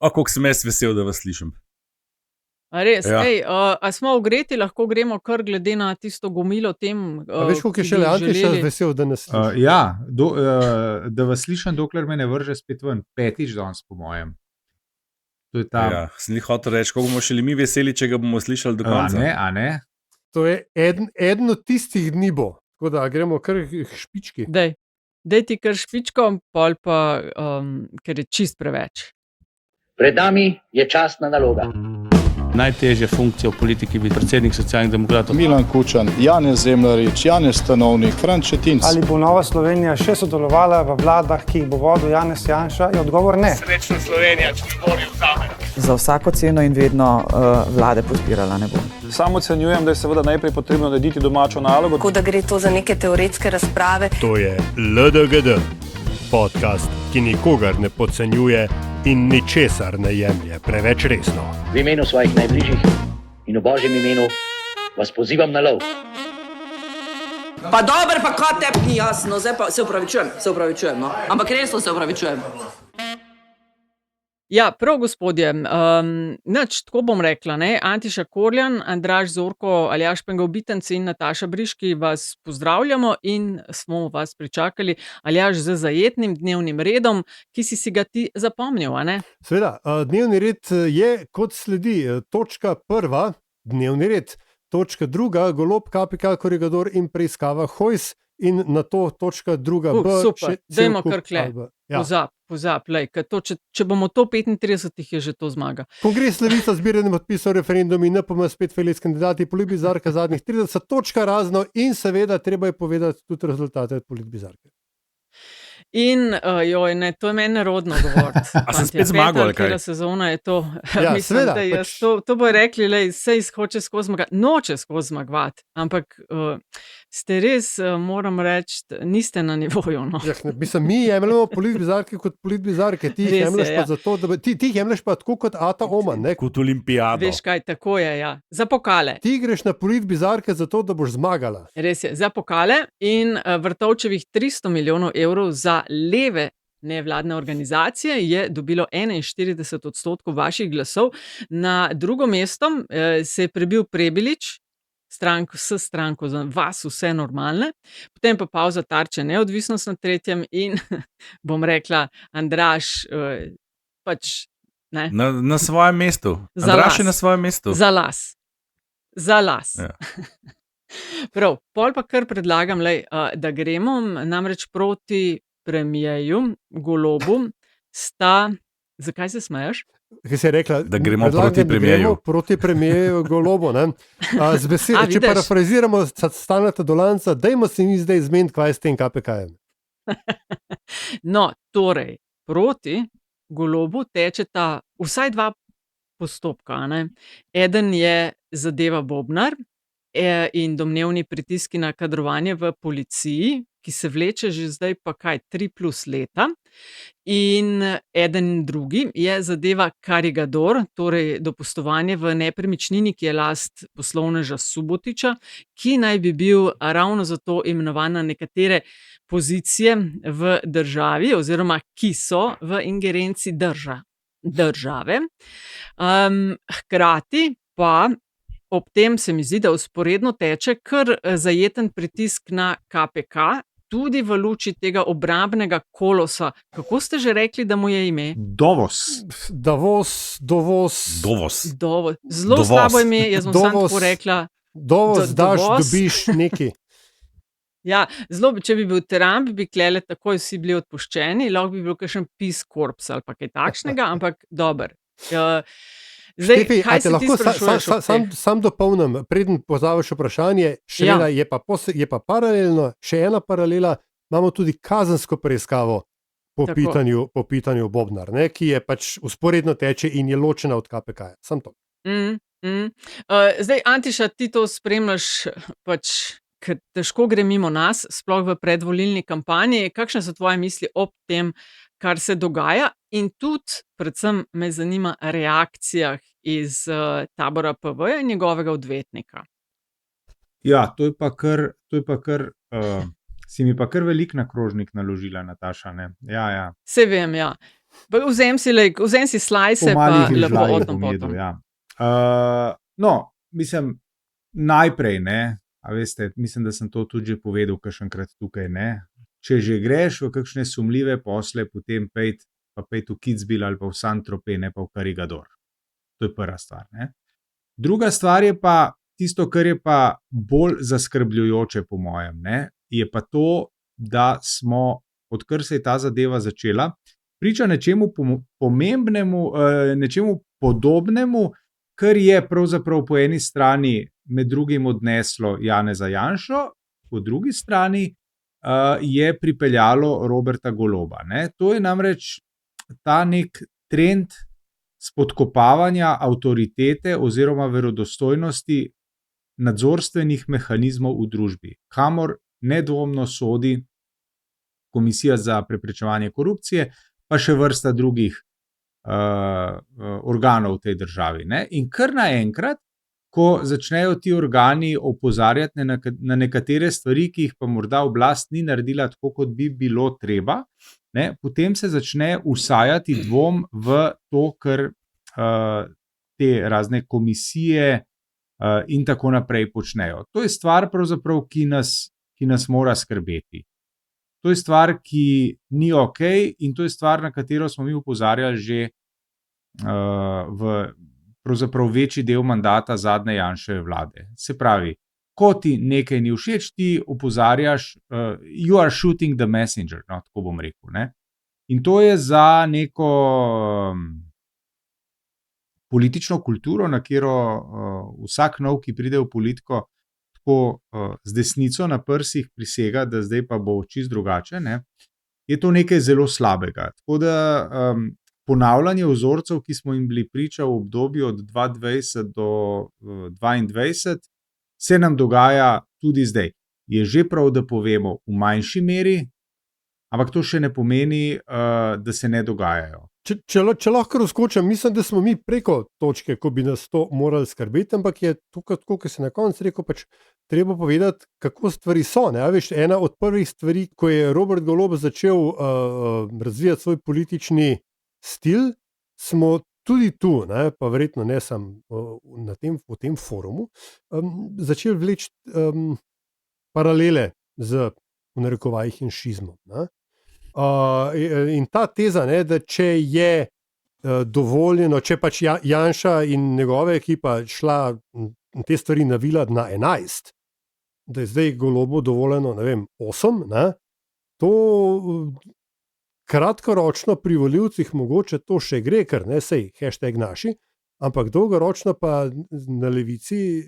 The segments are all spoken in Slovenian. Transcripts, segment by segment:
Koliko sem jaz vesel, da vas slišim. A res? Ja. A smo ogreti, lahko gremo kar glede na tisto gomilo tem, A veš, koliko je ki šele bi Antiša želeli? vesel, da nas sliši? Da vas slišim, dokler me ne vrže spet ven. 5. danes, po mojem. To je ta. Ja, sem jih hotel reči, koliko bomo šele mi veseli, če ga bomo slišali do konca. A ne? To je eden od tistih dni bo. Tako da gremo kar k špički. Dej ti kar špičko, pol pa, ker je čist preveč. Pred nami je častna naloga. Najtežja funkcija v politiki bi predsednik Socialnih demokratov. Milan Kučan, Janez Zemljarič, Janez Stanovnik, Franc Šetinc. Ali bo Nova Slovenija še sodelovala v vladah, ki jih bo vodil Janez Janša? Je odgovor ne. Srečna Slovenija, če ne bori vzame. Za vsako ceno in vedno vlade podpirala ne bom. Sam ocenjujem, da je seveda najprej potrebno narediti domačo nalogo. Tako da gre to za neke teoretske razprave. To je LDGD, podcast, ki nikogar ne podcenjuje in ničesar ne jemlje preveč resno. V imenu svojih najbližjih in v Božjem imenu vas pozivam na lov. Pa dober, pa kot tebi ni jasno, zdaj pa se upravičujem, no. Ampak resno se upravičujem. Ja, prav, gospodje. Nič, tako bom rekla, ne? Antiša Korjan, Andraž Zorko, Aljaž Pengal-Bitenc in Nataša Briški vas pozdravljamo in smo vas pričakali, Aljaž, z zajetnim dnevnim redom, ki si ga ti zapomnil, a ne? Seveda, dnevni red je kot sledi. Točka 1, dnevni red. Točka 2, Golob, KPK, Korigador in preiskava Hojs. In na to točka 2b. Super, dajmo kar kle. Pozab, lej, če bomo to 35, je že to zmaga. Kongres Levica, zbiranje podpisov, referendum in NPM, spet Felic kandidati, politbizarka zadnjih 30, točka razno in seveda treba je povedati tudi rezultate politbizarke. In ne, to je meni nerodno govoriti. A sem spet zmagal ali kaj? Sezona je to. Ja, mislim, seveda, da jaz to bo rekli, lej, sej hoče skozi zmagati. Noče skozi zmagovati, ampak ste res, moram reči, niste na nivoju. No. Ja, mislim, mi jemljamo politbizarke kot politbizarke, ti jih jemlješ pa zato, da ti jih jemlješ pa tako kot Ata Oman, ne? Kot olimpijado. Veš kaj, tako je, ja. Za pokale. Ti greš na politbizarke zato, da boš zmagala. Res je, za pokale in Vrtovčevih 300 milijonov evrov za leve nevladne organizacije je dobilo 41% vaših glasov. Na drugo mesto se je prebil Prebilič, s stranko za vas vse normalne, potem pa Pavza Tarče neodvisnost na tretjem in bom rekla Andraž pač ne. Na svojem mestu. Andraž je na svojem mestu. Za las. Ja. Prav, pol pa kar predlagam, lej, da gremo namreč proti premijeju Golobu sta, zakaj se smeješ? Kaj si rekla? Da gremo proti premijeju. Proti premijeju Golobu, ne? Z besedo, če parafraziramo Staneta Dolanca, dajmo se mi zdaj zmeniti, kaj s tem KPK-jem. No, torej, proti Golobu tečeta vsaj 2 postopka, ne? Eden je zadeva Bobnar in domnevni pritiski na kadrovanje v policiji, ki se vleče že zdaj pa 3+ leta. In eden drugi je zadeva Karigador, torej dopustovanje v nepremičnini, ki je last poslovneža Subotiča, ki naj bi bil ravno zato imenovan na nekatere pozicije v državi oziroma ki so v ingerenci države. Hkrati pa ob tem se mi zdi, da vzporedno teče kar zajeten pritisk na KPK, tudi v luči tega obrambnega kolosa. Kako ste že rekli, da mu je ime? Davos. Zelo slabo ime, jaz bom samo tako rekla. Davos, dobiš neki. Ja, zelo, če bi bil Trump, bi klele takoj vsi bili odpuščeni, lahko bi bil kakšen Peace Corps ali pa kaj takšnega, ampak dober. Zdaj, Štefi, kaj se ti sprašuješ? Sam dopolnim, preden pozaviš vprašanje, je pa paralelno, še ena paralela, imamo tudi kazensko preiskavo po pitanju Bobnar, ne, ki je pač vzporedno teče in je ločena od KPK. Sam to. Zdaj, Antiša, ti to spremljaš, pač, ker težko gre mimo nas, sploh v predvolilni kampanji. Kakšne so tvoje misli ob tem, kar se dogaja? In tudi, predvsem me zanima reakcijah iz tabora PV-ja in njegovega odvetnika. Ja, to je pa kar si mi pa kar velik na krožnik naložila, Nataša, ne? Ja. Se vem, ja. Vzem si slajse, pa lepo odnom potom. Ja. No, mislim, najprej, ne, a veste, mislim, da sem to tudi že povedal kakšenkrat tukaj, ne. Če že greš v kakšne sumljive posle, potem pejt v Kitzbühel ali pa v Saint-Tropez, ne pa v Carregador. To je prva stvar, ne. Druga stvar je pa tisto, kar je pa bolj zaskrbljujoče po mojem, ne, je pa to, da smo, odkar se je ta zadeva začela, priča nečemu pomembnemu, nečemu podobnemu, kar je pravzaprav po eni strani med drugim odneslo Janeza Janšo, po drugi strani je pripeljalo Roberta Goloba. Ne. To je namreč ta nek trend spodkopavanja avtoritete oziroma verodostojnosti nadzorstvenih mehanizmov v družbi, kamor nedvomno sodi Komisija za preprečevanje korupcije, pa še vrsta drugih organov v tej državi. Ne? In kar naenkrat, ko začnejo ti organi opozarjati na nekatere stvari, ki jih pa morda oblast ni naredila tako, kot bi bilo treba, ne? Potem se začne vsajati dvom v to, kar te razne komisije in tako naprej počnejo. To je stvar, pravzaprav, ki nas mora skrbeti. To je stvar, ki ni ok, in to je stvar, na katero smo mi opozarjali že v pravzaprav večji del mandata zadnje Janševe vlade. Se pravi, ko ti nekaj ni všeč, ti opozarjaš, you are shooting the messenger, no, tako bom rekel. Ne? In to je za neko politično kulturo, na katero vsak nov, ki pride v politiko, tako z desnico na prsih prisega, da zdaj pa bo čisto drugače, ne, je to nekaj zelo slabega. Tako da ponavljanje vzorcev, ki smo jim bili priča v obdobju od 2020 do 2022, se nam dogaja tudi zdaj. Je že prav, da povemo v manjši meri, ampak to še ne pomeni, da se ne dogajajo. Če lahko razkočam, mislim, da smo mi preko točke, ko bi nas to morali skrbeti, ampak je tukaj, kot se na koncu rekel, pač treba povedati, kako stvari so. Ne? Veš, ena od prvih stvari, ko je Robert Golob začel razvijati svoj politični stil, smo tudi tu, ne, pa verjetno ne samo v tem forumu, začeli vleči paralele z, v narekovajih, janšizmom. Ne? In ta teza, ne, da če je dovoljeno, če pač Janša in njegova ekipa šla te stvari navila na 11, da je zdaj Golobu dovoljeno, ne vem, 8, ne, to kratkoročno pri volivcih mogoče to še gre, ker ne sej #naši, ampak dolgoročno pa na levici,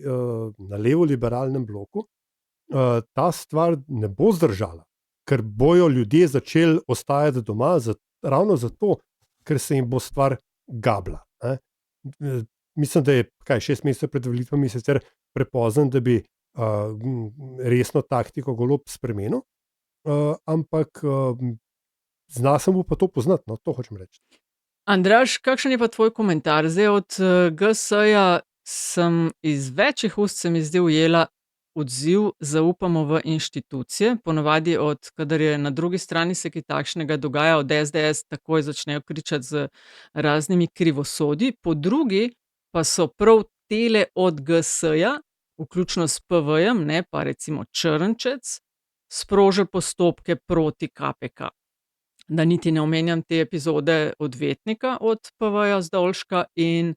na levo-liberalnem bloku, ta stvar ne bo zdržala. Ker bojo ljudje začeli ostajati doma ravno zato, ker se jim bo stvar gabla. Mislim, da je 6 mesecev pred volitvami sicer prepozen, da bi resno taktiko Golob spremenil, ampak zna se mu pa to poznati, no, to hočem reči. Andraž, kakšen je pa tvoj komentar? Zdaj od GS-ja sem iz večjih ust se mi zdaj ujela odziv zaupamo v inštitucije, ponavadi kadar je na drugi strani se kaj takšnega dogaja, od SDS takoj začnejo kričati z raznimi krivosodji, po drugi pa so prav tele od GS-ja, vključno s PV-jem, ne, pa recimo Črnčec, sprožili postopke proti KPK. Da niti ne omenjam te epizode odvetnika od PV-ja Zdolška in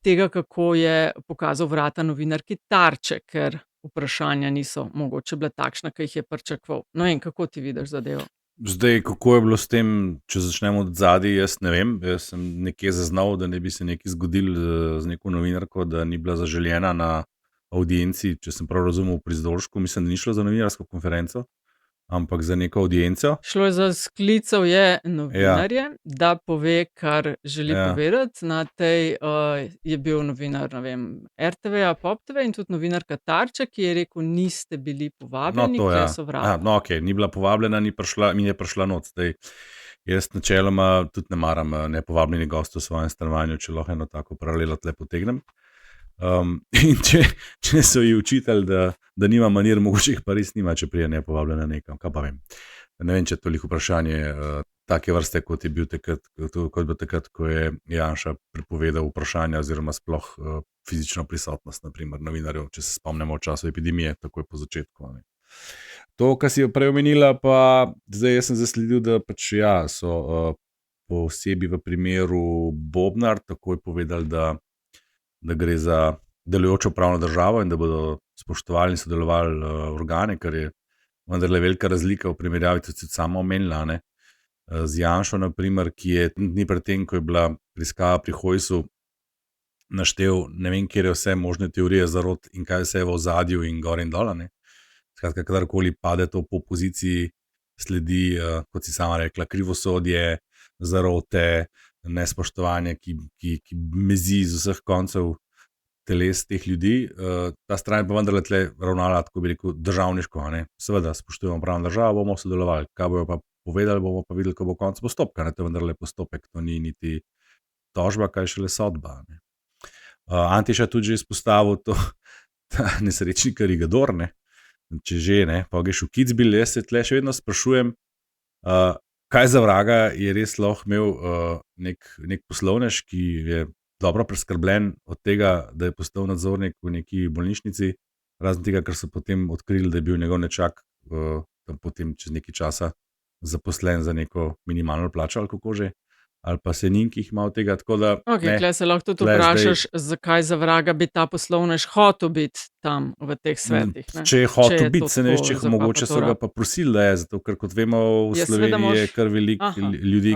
tega, kako je pokazal vrata novinarki Tarče, ker vprašanja niso mogoče bila takšna, ki jih je pričakoval. No in kako ti vidiš zadevo? Zdaj, kako je bilo s tem, če začnemo od zadaj, jaz ne vem. Jaz sem nekje zaznal, da ne bi se nekaj zgodil z neko novinarko, da ni bila zaželjena na audienci, če sem prav razumel, pri Zdolšku. Mislim, da ni šlo za novinarsko konferenco, ampak za neko audienco. Šlo je za sklical je novinarje, da pove, kar želi povedati. Na tej je bil novinar, ne vem, RTV-ja, Pop TV in tudi novinarka Tarče, ki je rekel, niste bili povabljeni, kje so vrata. No, ok, ni bila povabljena, mi je prišla noč. Jaz načeloma tudi ne maram nepovabljenih gostov v svojem stanovanju, če lahko eno tako paralelo tle potegnem. In če so ji učitelj, da nima manir, mogoče jih pa res nima, če prije nepovabljena nekam, kaj pa vem. Ne vem, če je toliko vprašanje take vrste, kot je bil takrat, ko je Janša prepovedal vprašanja oziroma sploh fizično prisotnost, naprimer novinarjev, če se spomnimo v času epidemije, takoj po začetku. Ne. To, kar si jo prej omenila, pa zdaj jaz sem zasledil, da pač so posebej v primeru Bobnar takoj povedali, da gre za delujočo pravno državo in da bodo spoštovali in sodelovali organe, kar je vendarle velika razlika v primerjavi, tudi sama omenila, ne, z Janšo, naprimer, ki je dni pred tem, ko je bila preiskava pri Hojsu, naštel ne vem, kjer je vse možne teorije zarot in kaj vse je v ozadju in gor in dol. Skratka, kadarkoli pade to po opoziciji, sledi, kot si sama rekla, krivosodje, zarote, nespoštovanje, ki mezi z vseh koncev teles teh ljudi. Ta stran pa vendarle tle ravnala, tako bi rekel, državniško. Seveda, spoštujemo pravno državo, bomo sodelovali. Kaj bojo pa povedali, bomo pa videli, ko bo konec postopka. To je vendarle postopek, to ni niti tožba, kaj šele sodba. Antiša tudi že izpostavil ta nesrečni karigador, če že, pa greš v Kitzbühel, jaz se tle še vedno sprašujem, kaj za vraga je res lahko imel nek poslovnež, ki je dobro preskrbljen od tega, da je postal nadzornik v neki bolnišnici, razen tega, ker so potem odkrili, da je bil njegov nečak tam potem čez nekaj časa zaposlen za neko minimalno plačo ali kako že, ali pa senin, ki jih ima od tega. Tukaj se lahko tudi vprašaš, zakaj za vraga bi ta poslovnež hotel biti tam v teh svetih. Če je hotel biti, se ne veš, če mogoče so ga pa prosili, da je, zato ker kot vemo, v Sloveniji je kar veliko ljudi,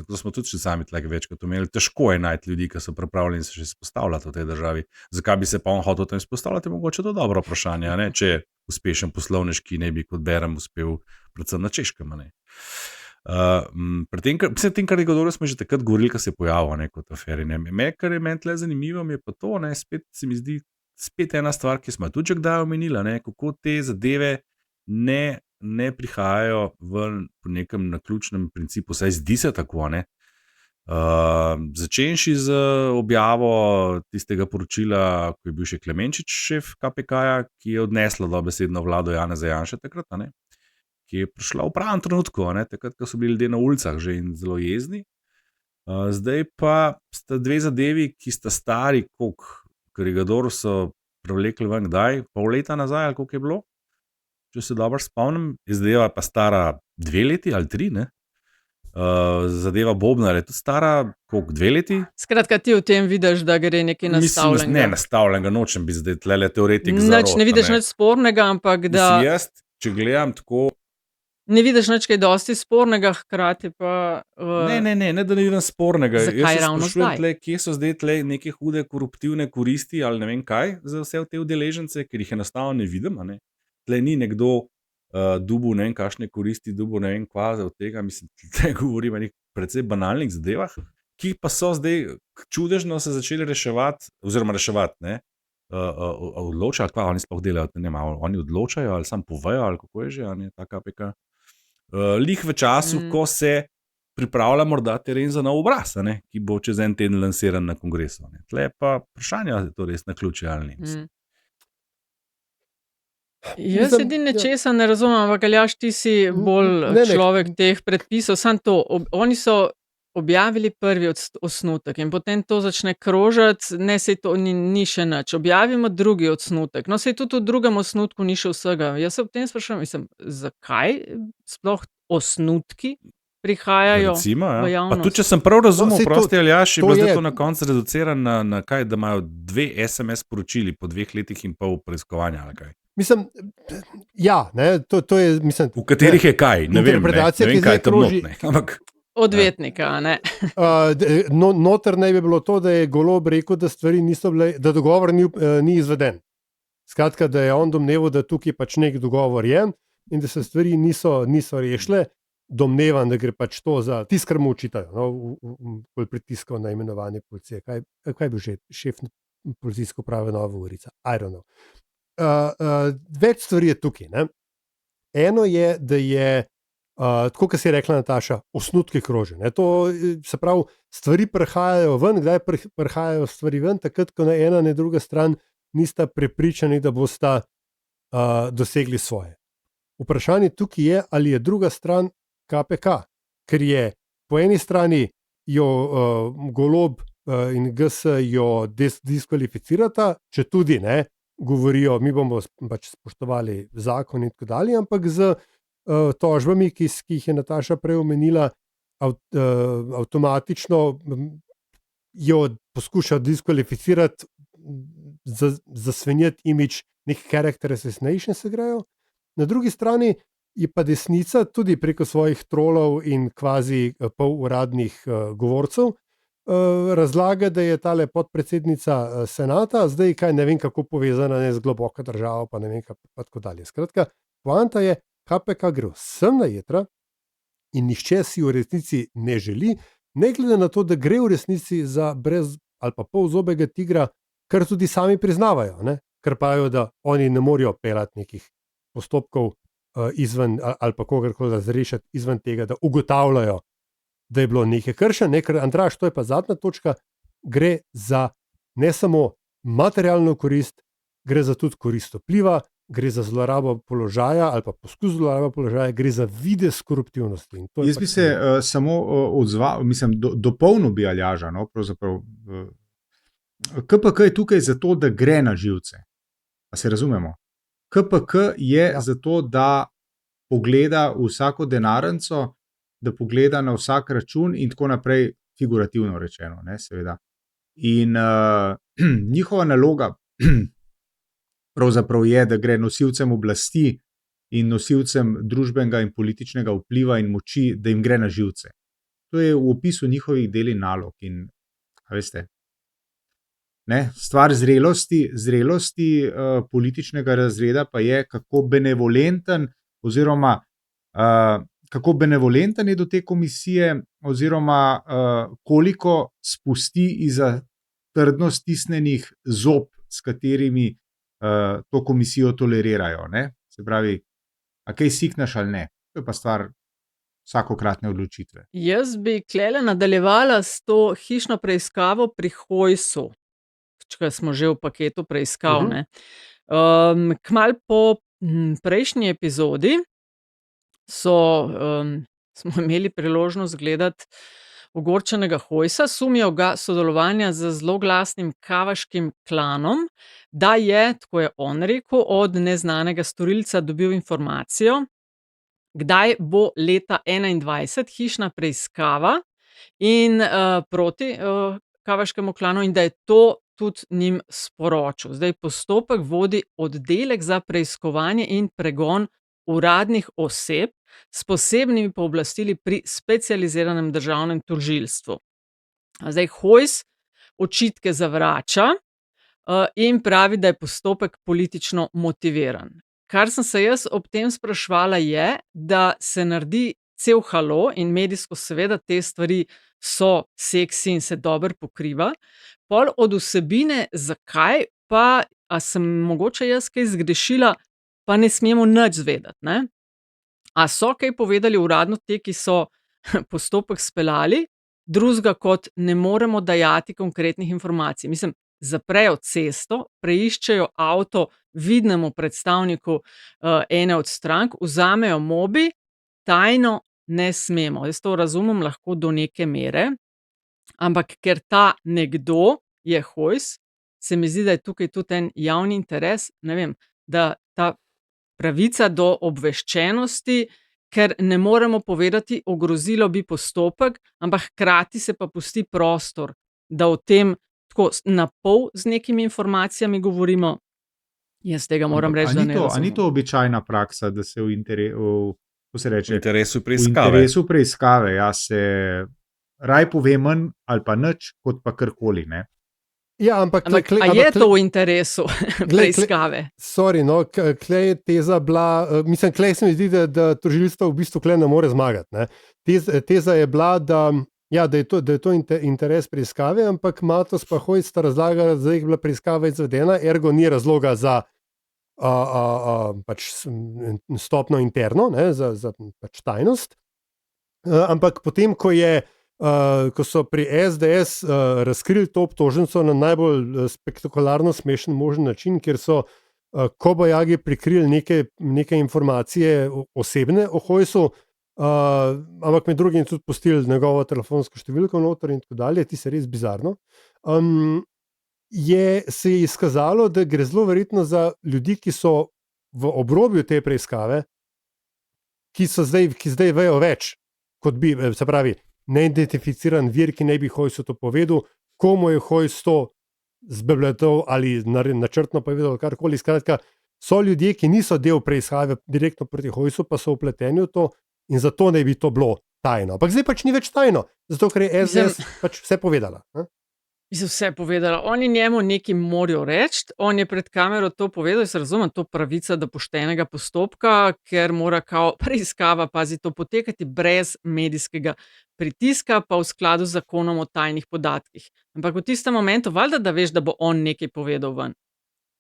to smo tudi še sami tleke večkrat omenili, težko je najti ljudi, ki so pripravljeni se še izpostavljati v tej državi. Zakaj bi se pa on hotel tam izpostavljati, mogoče to dobro vprašanje, če je uspešen poslovnež, ki ne bi, kot berem, uspel predvsem na Češkem. Pri tem karigadorju smo že takrat govorili, ko se je pojavil kot aferi. Kar je meni tle zanimivo, je pa to, spet se mi zdi spet ena stvar, ki smo tudi že kdaj omenila, kako te zadeve ne prihajajo ven po nekem naključnem principu, saj zdi se tako. Začenši z objavo tistega poročila, ko je bil še Klemenčič šef KPK-ja, ki je odneslo dobesedno vlado Janeza Janše takrat, ki je prišla v pravem trenutku, takrat, ko so bili ljudje na ulicah že in zelo jezni. Zdaj pa sta dve zadevi, ki sta stari, koliko karigador so prevlekli ven, kdaj, pol leta nazaj, ali koliko je bilo, če se dobro spomnim, zadeva pa stara 2 leti ali 3, zadeva Bobnar je tudi stara, koliko, 2 leti? Skratka, ti v tem vidiš, da gre nekaj nastavljenega. Ne, nastavljenega nočem biti zdaj tle teoretik zarot. Ne vidiš nič spornega, ampak da... Jaz, če gledam tako... Ne vidiš nič kaj dosti spornega, hkrati pa... Ne, da ne vidim spornega. Zakaj ravno zdaj? Tle, kje so zdaj tle neke hude koruptivne koristi ali ne vem kaj za vse te udeležence, ker jih enostavno ne vidim. Tle ni nekdo dubu ne vem kakšne koristi, dubu ne vem kvaze od tega, mislim, tle govorim o nekih precej banalnih zadevah, ki pa so zdaj čudežno se začeli reševati, odločajo, kaj oni sploh delajo, oni odločajo ali sam povejo, ali kako je že, ta KPK. Lih v času, ko se pripravlja morda teren za nov obraz, ki bo čez en teden lansiran na kongresu. Tle pa vprašanje, ali je to res naključje ali ne. Jaz edino nečesa ne razumem, ampak Aljaž, ti si bolj človek teh predpisov, samo to, oni so objavili prvi osnutek in potem to začne krožati, ne, sej to ni še nič, objavimo drugi osnutek, no, sej tudi v drugem osnutku ni še vsega. Jaz se ob tem sprašujem, zakaj sploh osnutki prihajajo v javnost? Pa tudi, če sem prav razumel, prosti Aljaž, je bilo zdaj to na koncu reduciran na kaj, da imajo 2 SMS poročili po 2 letih in pol preiskovanja, ali kaj? Mislim, ja, to je, mislim... V katerih je kaj, ne vem kaj je tam notne, ampak... Odvetnika, ne. Noter naj bi bilo to, da je Golob rekel, da stvari niso bile, da dogovor ni izveden. Skratka, da je on domneval, da tukaj pač nek dogovor je in da se stvari niso rešile. Domnevam, da gre pač to za tisto, kar mu očitajo, bolj pritiskal na imenovanje policije. Kaj je bil že šef policijske uprave Nova Gorica? I don't know. Več stvari je tukaj. Eno je, da je tako, kot si je rekla Nataša, osnutki krože. To se pravi, stvari prihajajo ven, kdaj prihajajo stvari ven, takrat, ko na ena, ne druga stran nista prepričani, da bosta dosegli svoje. Vprašanje tukaj je, ali je druga stran KPK, ker je po eni strani jo Golob in GS jo diskvalificirata, če tudi ne, govorijo, mi bomo pač spoštovali zakon in tako dalje, ampak z tožbami, ki jih je Nataša prej omenila, avtomatično jo poskuša diskvalificirati, zasvenjati imidž nek character assassination se grejo. Na drugi strani je pa desnica tudi preko svojih trolov in kvazi poluradnih govorcev razlaga, da je tale podpredsednica senata, zdaj kaj ne vem kako povezana z globoko državo, pa ne vem pa tako dalje. Skratka, poanta je, KPK gre vsem na jetra in nihče si v resnici ne želi, ne glede na to, da gre v resnici za brez ali pa polzobega tigra, kar tudi sami priznavajo, ne? Ker pravijo, da oni ne morejo pelati nekih postopkov izven ali pa kogarkoli razrešiti izven tega, da ugotavljajo, da je bilo nekaj kršeno, ker Andraž, to je pa zadnja točka, gre za ne samo materialno korist, gre za tudi korist vpliva, gre za zlorabo položaja ali pa poskus zlorabe položaja, gre za videz koruptivnosti. Jaz bi se samo odzval, mislim, dopolnil bi Aljaža, no, pravzaprav. KPK je tukaj zato, da gre na živce. A se razumemo? KPK je zato, da pogleda vsako denarnico, da pogleda na vsak račun in tako naprej, figurativno rečeno, ne, seveda. In njihova naloga pravzaprav je, da gre nosilcem oblasti in nosilcem družbenega in političnega vpliva in moči, da jim gre na živce. To je v opisu njihovih del in nalog. In, veste, ne, stvar zrelosti političnega razreda pa je, kako benevolenten oziroma kako benevolenten je do te komisije oziroma koliko spusti izza trdno stisnenih zob, s katerimi to komisijo tolerirajo. Ne? Se pravi, a kaj siknaš ali ne. To je pa stvar vsakokratne odločitve. Jaz bi klele nadaljevala s to hišno preiskavo pri Hojsu, če smo že v paketu preiskav. Kmalu po prejšnji epizodi smo imeli priložnost gledati ogorčenega Hojsa, sumijo ga sodelovanja z zloglasnim kavaškim klanom, da je, tako je on rekel, od neznanega storilca dobil informacijo, kdaj bo leta 2021 hišna preiskava in proti kavaškemu klanu in da je to tudi njim sporočil. Zdaj postopek vodi oddelek za preiskovanje in pregon uradnih oseb s posebnimi pooblastili pri specializiranem državnem tožilstvu. Zdaj Hojs očitke zavrača in pravi, da je postopek politično motiviran. Kar sem se jaz ob tem spraševala je, da se naredi cel halo in medijsko seveda te stvari so seksi in se dobro pokriva, pol od vsebine zakaj pa, a sem mogoče jaz kaj zgrešila, pa ne smemo nič zvedeti, ne? A so kaj povedali uradno te, ki so postopek speljali, drugega kot ne moremo dajati konkretnih informacij. Mislim, zaprejo cesto, preiščejo avto vidnemu predstavniku ene od strank, vzamejo mobi, tajno ne smemo. Jaz to razumem lahko do neke mere, ampak ker ta nekdo je Hojs, se mi zdi, da je tukaj tudi en javni interes, ne vem, da ta pravica do obveščenosti, ker ne moremo povedati, ogrozilo bi postopek, ampak hkrati se pa pusti prostor, da o tem tako na pol z nekimi informacijami govorimo. Jaz tega moram reči, da ne razumem. A ni to običajna praksa, da se v interesu preiskave se raj pove manj ali pa nič, kot pa karkoli, ne? Ja, ampak je to v interesu preiskave? Sorry, no, klej je teza bila, mislim, klej se mi zdi, da tožilstvo v bistvu klej ne more zmagati, ne. Teza je bila, da je to interes preiskave, ampak Matos pa Hojs sta razlaga, da je bila preiskava izvedena, ergo ni razloga za pač stopno interno, ne, za pač tajnost. Ampak potem, ko so pri SDS razkrili to obtožnico na najbolj spektakularno smešen možen način, kjer so kobajagi prikrili neke informacije osebne o Hojsu, ampak med drugim tudi pustili njegovo telefonsko številko noter in tako dalje, ti se res bizarno. Se je izkazalo, da gre zelo verjetno za ljudi, ki so v obrobju te preiskave, ki zdaj vejo več, kot bi, se pravi, neidentificiran vir, ki ne bi Hojsu to povedal, komu je Hojs to zbebletal ali načrtno povedal, karkoli. Skratka, so ljudje, ki niso del preiskave direktno proti Hojsu, pa so vpleteni v to in zato ne bi to bilo tajno. Ampak zdaj pač ni več tajno, zato ker je SDS pač vse povedala. Vse povedala. Oni njemu nekaj morajo reči, on je pred kamero to povedal, jaz razumem, to pravica do poštenega postopka, ker mora kao preiskava, pazi, to potekati brez medijskega pritiska, pa v skladu z zakonom o tajnih podatkih. Ampak v tistem momentu, valjda, da veš, da bo on nekaj povedal ven.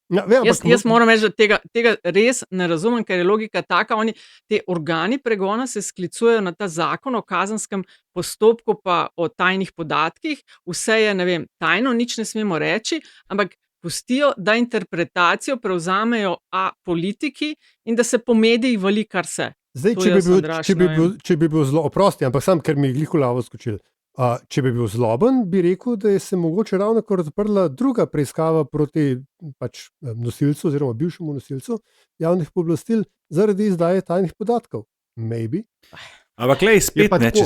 Ja, Jaz moram reči, da tega res ne razumem, ker je logika taka, te organi pregona se sklicujejo na ta zakon o kazenskem postopku pa o tajnih podatkih, vse je, ne vem, tajno, nič ne smemo reči, ampak pustijo, da interpretacijo prevzamejo politiki in da se po medijih vali kar se. Zdaj, če bi bil zelo oprosti, ampak sam, ker mi je glih v glavo skočil, če bi bil zloben, bi rekel, da je se mogoče ravno kar odprla druga preiskava proti pač nosilcu oziroma bivšemu nosilcu javnih pooblastil zaradi izdaje tajnih podatkov. Maybe. Ampak lej, spet ne, če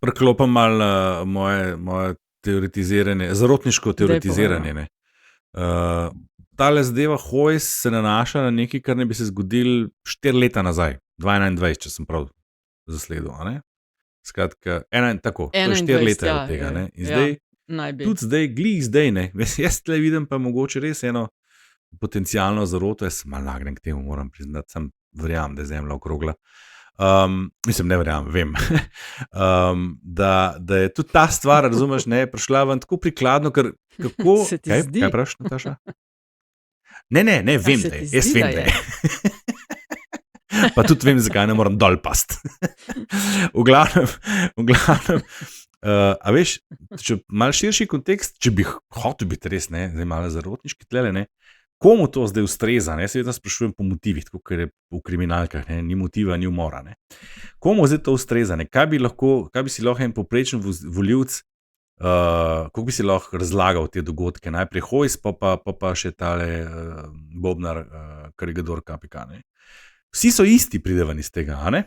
preklopam malo moje teoretiziranje, zarotniško teoretiziranje. Tale zadeva Hojs se nanaša na nekaj, kar ne bi se zgodil 4 leta nazaj, 2021, če sem prav zasledil, a ne? Skratka, to je 4 leta od tega, ne? In zdaj, tudi zdaj, glih zdaj, ne? Jaz tle vidim pa mogoče res eno potencialno zaroto, jaz malo nagnjen k temu, moram priznati, sem verjamem, da je zemlja okrogla. Mislim, ne verjamem, vem. Da je tudi ta stvar, razumeš, ne, prišla ven tako prikladno, ker kako... Se ti zdi? Kaj praviš, Nataša? Ne, vem, da je. Jaz vem, da je. Pa tudi vem, zakaj ne moram dol past. V glavnem, a veš, če malo širši kontekst, če bi hotel biti res, ne, zdaj malo zarotniški tlele, ne, komu to zdaj ustreza, ne, seveda sprašujem po motivih, tako ker je v kriminalkah, ne, ni motiva, ni umora, ne. Komu zdaj to ustreza, ne, kaj bi si lahko en poprečen volivec, kako bi si lahko razlagal te dogodke, najprej Hojs, pa še tale Bobnar, Karigador KPK, ne. Vsi so isti pridevan iz tega, a ne?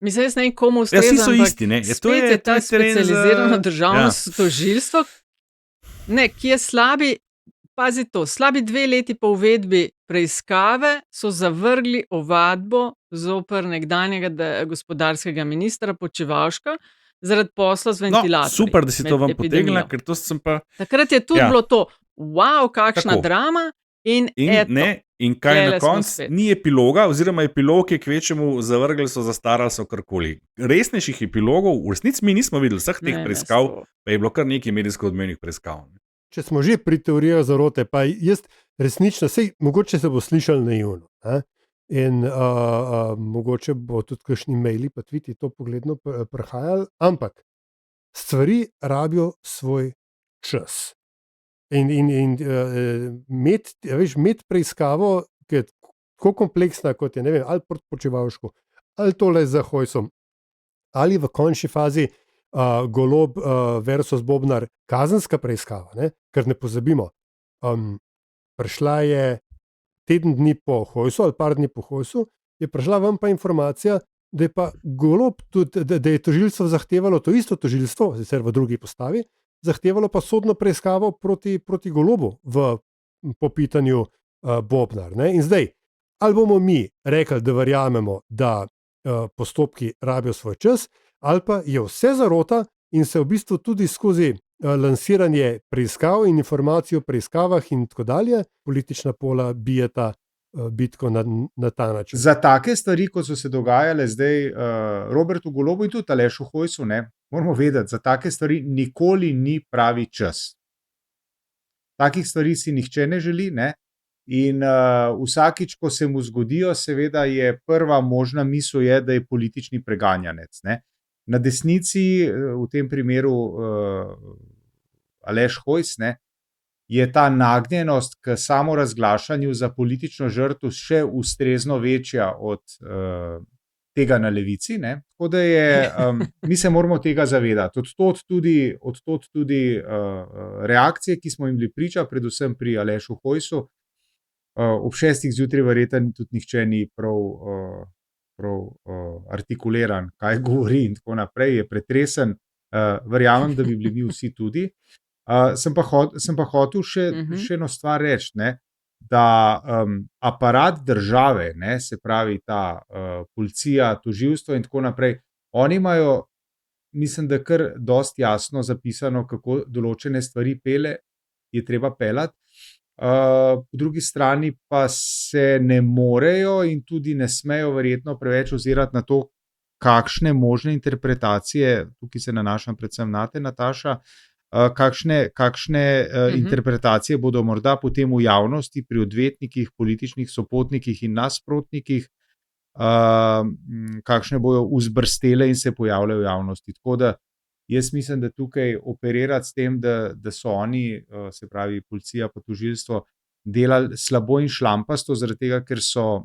Mislim, jaz ne vem, komu ustreza, vsi so isti, ne. Spet je ta specializirano državno tožilstvo, ne, ki je slabi, pazi to, slabi 2 leti po uvedbi preiskave so zavrgli ovadbo zoper nekdanjega gospodarskega ministra Počivalška zaradi posla z ventilatorji. Super, da si to vam potegnila, ker to sem pa... Takrat je tudi bilo to, wow, kakšna drama in eto. In kaj na koncu? Ni epiloga, oziroma epilog je kvečemu zavrgli so, zastarali so karkoli. Resnejših epilogov, v resnici mi nismo videli vseh teh preiskav, pa je bilo kar nekaj medijsko odmevnih preiskav. Če smo že pri teorijah zarote, pa jaz resnično, mogoče se bo slišal naivno, in mogoče bo tudi kakšni maili, pa tviti to pogledno prihajali, ampak stvari rabijo svoj čas. In imeti preiskavo, ki je tako kompleksna, kot je, ne vem, ali proti Počivalšku, ali tole za Hojsom, ali v končni fazi Golob versus Bobnar, kazenska preiskava, ne? Ker ne pozabimo, prišla je teden dni po Hojsu ali par dni po Hojsu, je prišla vam pa informacija, da je pa Golob tudi, da je tožilstvo zahtevalo, to isto tožilstvo, sicer v drugi postavi, zahtevalo pa sodno preiskavo proti Golobu po pitanju Bobnar. Ne? In zdaj, ali bomo mi rekli, da verjamemo, da postopki rabijo svoj čas, ali pa je vse zarota in se v bistvu tudi skozi lansiranje preiskav in informacij o preiskavah in tako dalje, politična pola bijeta bitko na ta način. Za take stvari, kot so se dogajale zdaj Robertu Golobu in tudi Alešu Hojsu, ne, moramo vedeti, za take stvari nikoli ni pravi čas. Takih stvari si nihče ne želi, ne, in vsakič, ko se mu zgodijo, seveda je prva možna misel je, da je politični preganjanec, ne. Na desnici, v tem primeru Aleš Hojs, ne, je ta nagnjenost k samorazglašanju za politično žrtev še ustrezno večja od tega na levici. Ne? Tako da mi se moramo tega zavedati. Od tod tudi reakcije, ki smo jim bili priča, predvsem pri Alešu Hojsu. Ob 6. zjutraj verjetno tudi nihče ni prav artikuliran, kaj govori in tako naprej, je pretresen. Verjamem, da bi bili mi vsi tudi. Sem pa hotel še eno stvar reči, ne, da aparat države, ne, se pravi ta policija, tožilstvo in tako naprej, oni imajo, mislim, da kar dosti jasno zapisano, kako določene stvari je treba peljati. Po drugi strani pa se ne morejo in tudi ne smejo verjetno preveč ozirati na to, kakšne možne interpretacije, tukaj se nanašam predvsem na te, Nataša, kakšne interpretacije bodo morda potem v javnosti pri odvetnikih, političnih sopotnikih in nasprotnikih, kakšne bojo vzbrstele in se pojavljajo v javnosti. Tako da jaz mislim, da tukaj operirati s tem, da so oni, se pravi policija pa tožilstvo, delali slabo in šlampasto, zaradi tega, ker so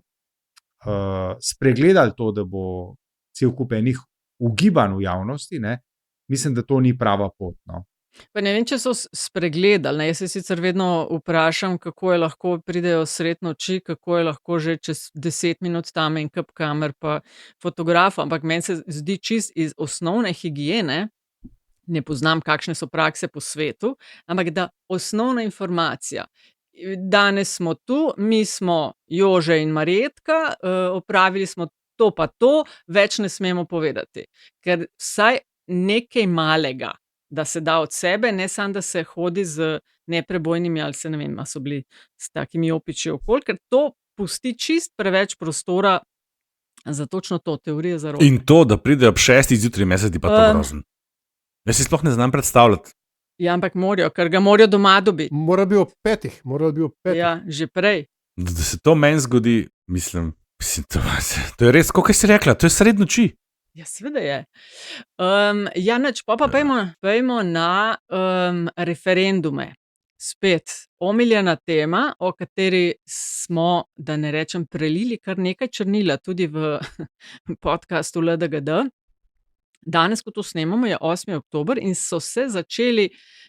spregledali to, da bo cel kup enih ugibanj v javnosti, ne? Mislim, da to ni prava pot. No. Pa ne vem, če so spregledali. Ne? Jaz se sicer vedno vprašam, kako je lahko pridejo sred noči, kako je lahko že čez 10 minut tam en kup kamer pa fotografov, ampak meni se zdi čist iz osnovne higiene, ne poznam, kakšne so prakse po svetu, ampak da osnovna informacija. Danes smo tu, mi smo Jože in Marjetka, opravili smo to pa to, več ne smemo povedati. Ker vsaj nekaj malega, da se da od sebe, ne samo, da se hodi z neprebojnimi ali se ne vem, so bili s takimi opiči okoli, ker to pusti čist preveč prostora za točno to, teorijo zarote. In to, da pride ob 6. zjutraj, meni se zdi pa to grozen. Jaz si sploh ne znam predstavljati. Ja, ampak morajo, ker ga morajo doma dobiti. Mora bi ob 5. Ja, že prej. Da se to meni zgodi, mislim, to je res, kako si rekla, to je sred noči. Ja, seveda je. Ja, nič, pa pojmo na referendume. Spet omiljena tema, o kateri smo, da ne rečem, prelili kar nekaj črnila tudi v podcastu LDGD. Danes, ko to snemamo, je 8. oktober in so se začeli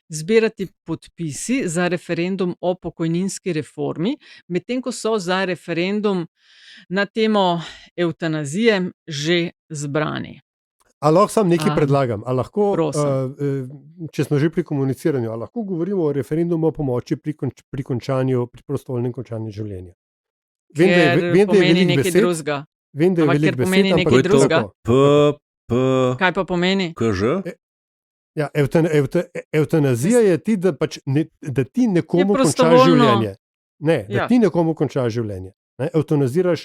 zbirati podpisi za referendum o pokojninski reformi, medtem ko so za referendum na temo evtanazije že zbrani. A lahko sam nekaj predlagam? A lahko, če smo že pri komuniciranju, a lahko govorimo o referendumu o pomoči pri prostovoljnem končanju življenja? Ker pomeni nekaj drugega. Vem, da je veliko besed, pomeni nekaj drugega. Kaj pa pomeni? KŽ? Ja, evtanazija je ti, da ti nekomu končaš življenje. Ne, da ti nekomu končaš življenje. Evtanaziraš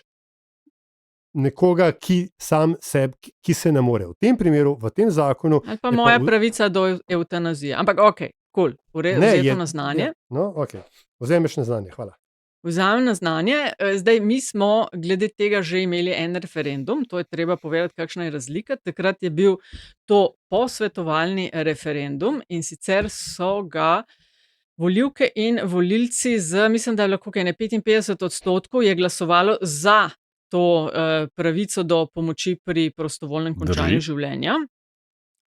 nekoga, ki se ne more. V tem primeru, v tem zakonu... Ali pa moja pravica do evtanazije. Ampak okej, cool, vzeto na znanje. No, okej, vzemeš na znanje, hvala. Vzamem na znanje. Zdaj, mi smo glede tega že imeli en referendum, to je treba povedati, kakšna je razlika. Takrat je bil to posvetovalni referendum in sicer so ga volivke in volilci mislim, da je lahko 55% je glasovalo za to pravico do pomoči pri prostovoljnem končanju življenja.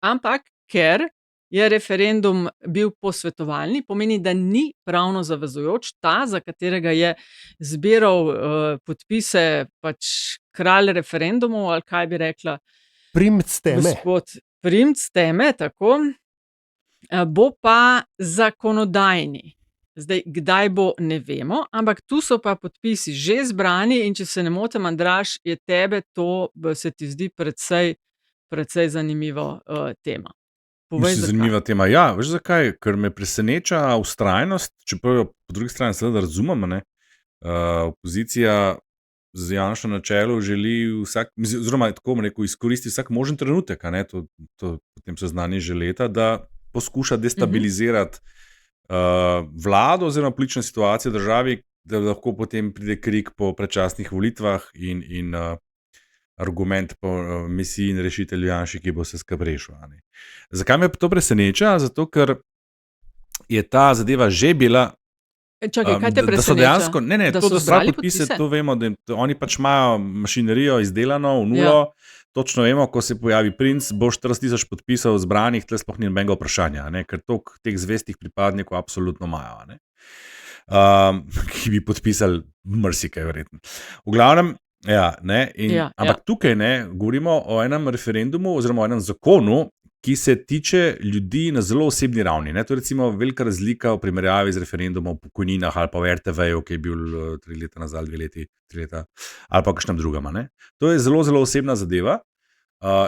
Ampak, ker je referendum bil posvetovalni, pomeni, da ni pravno zavezujoč, ta, za katerega je zbiral podpise pač kralj referendumov, ali kaj bi rekla? Primc teme. Gospod Primc teme, tako. Bo pa zakonodajni. Zdaj, kdaj bo, ne vemo, ampak tu so pa podpisi že zbrani in če se ne motim, Andraž, je tebe to, se ti zdi precej zanimiva tema. Zanimiva tema. Ja, veš zakaj? Ker me preseneča vztrajnost, čeprav jo po drugi strani seveda razumemo, ne? Opozicija z Janšo na čelu želi oziroma tako rekel, izkoristi vsak možen trenutek, ne? To potem se znani že leta, da poskuša destabilizirati vlado oziroma politično situacijo v državi, da lahko potem pride krik po predčasnih volitvah in argument po misiji in rešitelju Janši, ki bo se skrb rešil. Zakaj me to preseneča? Zato, ker je ta zadeva že bila. Čakaj, kaj te Da so preseneča? dejansko, Da to, so da so zbrali podpise, podpise? to vemo, da oni pač imajo mašinerijo izdelano v nulo. Točno vemo, ko se pojavi princ, bo 40.000 podpisov zbranih, tle sploh ni nobenega vprašanja, ne? Ker toliko teh zvestih pripadnikov absolutno imajo, ne? Ki bi podpisali marsikaj verjetno. V glavnem, ampak tukaj govorimo o enem referendumu oziroma o enem zakonu, ki se tiče ljudi na zelo osebni ravni. Ne? To je recimo velika razlika v primerjavi z referendumom o pokojninah ali pa o RTV-ju, ki je bil 3 leta nazaj, 2 leti, 3 leta, ali pa kakšnem drugem. Ne? To je zelo, zelo osebna zadeva.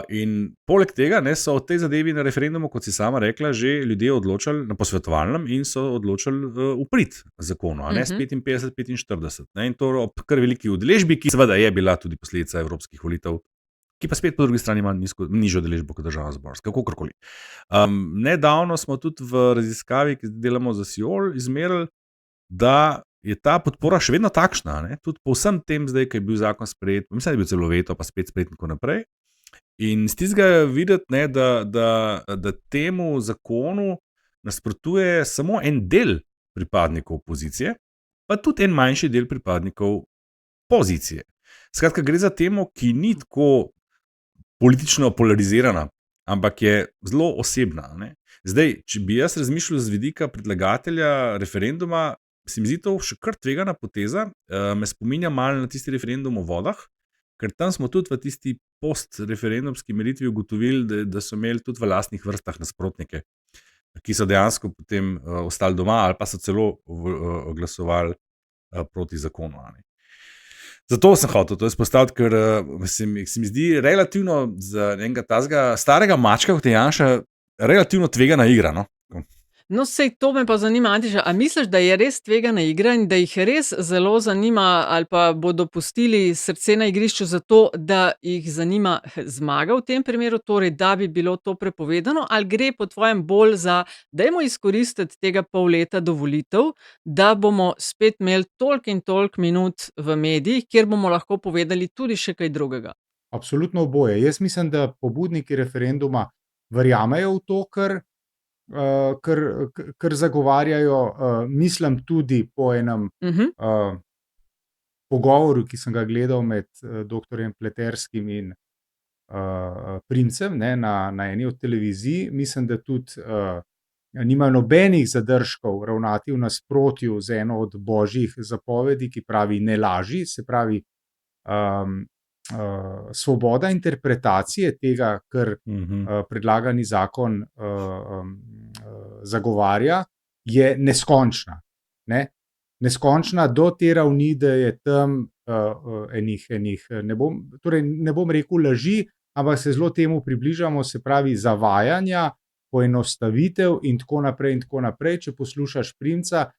In poleg tega so o tej zadevi na referendumu, kot si sama rekla, že ljudje odločali na posvetovalnem in so odločali v prid zakonu, s 55-45. In to ob kar veliki udeležbi, ki seveda je bila tudi posledica evropskih volitev, ki pa spet po drugi strani ima nižjo udeležbo kot državna zborska, kakorkoli. Nedavno smo tudi v raziskavi, ki delamo za Siol, izmerili, da je ta podpora še vedno takšna, ne? Tudi po vsem tem zdaj, ko je bil zakon sprejet, mislim, da je bil celo veto, pa spet sprejet in tako naprej. In z tistega videti, da temu zakonu nasprotuje samo en del pripadnikov opozicije, pa tudi en manjši del pripadnikov pozicije. Skratka, gre za temo, ki ni tako politično polarizirana, ampak je zelo osebna. Ne? Zdaj, če bi jaz razmišljal z vidika predlagatelja referenduma, se mi zdi to še kar tvegana poteza, me spominja malo na tisti referendum o vodah, ker tam smo tudi v tisti post-referendumski meritvi ugotovili, da so imeli tudi v lastnih vrstah nasprotnike, ki so dejansko potem ostali doma ali pa so celo glasovali proti zakonu. Zato sem hotel to izpostaviti, ker se mi zdi relativno za enega tazga starega mačka, kot je Janša, relativno tvegana igra. No, sej to me pa zanima, Antiša, a misliš, da je res tvegana igra in da jih res zelo zanima ali pa bodo pustili srce na igrišču zato, da jih zanima zmaga v tem primeru, torej da bi bilo to prepovedano, ali gre po tvojem bolj za, dajmo izkoristiti tega pol leta do volitev, da bomo spet imeli toliko in toliko minut v medijih, kjer bomo lahko povedali tudi še kaj drugega? Absolutno oboje. Jaz mislim, da pobudniki referenduma verjamejo v to, kar zagovarjajo, mislim tudi po enem pogovoru, ki sem ga gledal med doktorjem Pleterskim in princem na eni od televizij. Mislim, da tudi nimajo nobenih zadržkov ravnati v nasprotju z eno od božjih zapovedi, ki pravi ne laži, se pravi svoboda interpretacije tega, kar predlagani zakon zagovarja, je neskončna. Neskončna do te ravni, da je tam ne bom rekel laži, ampak se zelo temu približamo, se pravi zavajanja, poenostavitev in tako naprej in tako naprej. Če poslušaš princa,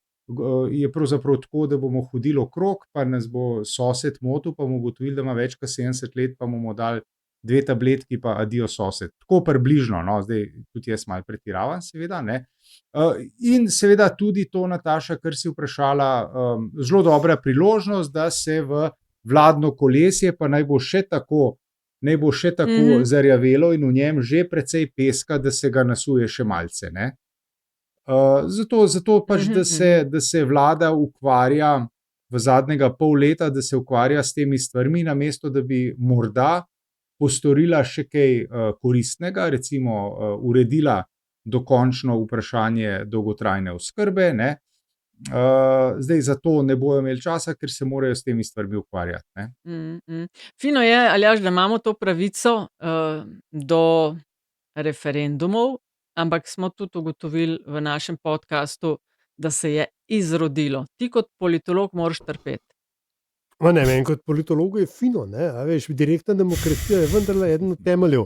je pravzaprav tako, da bomo hodili okrog, pa nas bo sosed motil, pa bomo ugotovili, da ima več kot 70 let, pa bomo dali 2 tabletki, pa adijo sosed. Tako približno, no, zdaj tudi jaz malo pretiravam, seveda, ne. In seveda tudi to, Nataša, kar si vprašala, zelo dobra priložnost, da se v vladno kolesje, pa naj bo še tako zarjavelo in v njem že precej peska, da se ga nasuje še malce, ne. Zato pač, da se vlada ukvarja v zadnjega pol leta, da se ukvarja s temi stvarmi, namesto da bi morda postorila še kaj koristnega, recimo uredila dokončno vprašanje dolgotrajne oskrbe, ne. Zdaj zato ne bojo imeli časa, ker se morajo s temi stvarmi ukvarjati, ne. Fino je, Aljaž, da imamo to pravico do referendumov, ampak smo tudi ugotovili v našem podcastu, da se je izrodilo. Ti kot politolog moraš trpeti. Meni kot politologu je fino, ne? A veš, direktna demokracija je vendarle eden od temeljev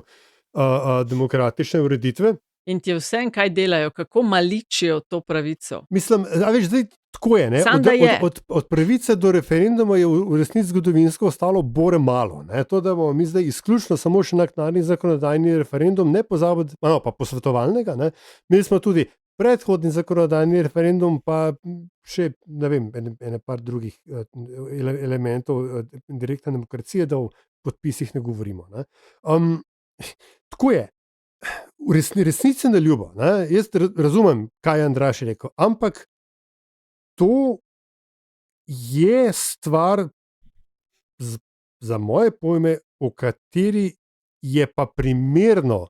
demokratične ureditve. In ti je vsem, kaj delajo, kako maličijo to pravico. Mislim, a veš, zdaj tako je, ne? Od pravice do referenduma je v resnici zgodovinsko ostalo bore malo, ne? To, da bomo mi zdaj izključno samo še naknadni zakonodajni referendum, ne pozabiti, pa posvetovalnega, ne? Imeli smo tudi predhodni zakonodajni referendum, pa še, ne vem, ene par drugih elementov direktne demokracije, da o podpisih ne govorimo, ne? Tako je. v resnici na ljubo, ne? Jaz razumem, kaj je Andraž rekel, ampak to je stvar za moje pojme, v kateri je pa primerno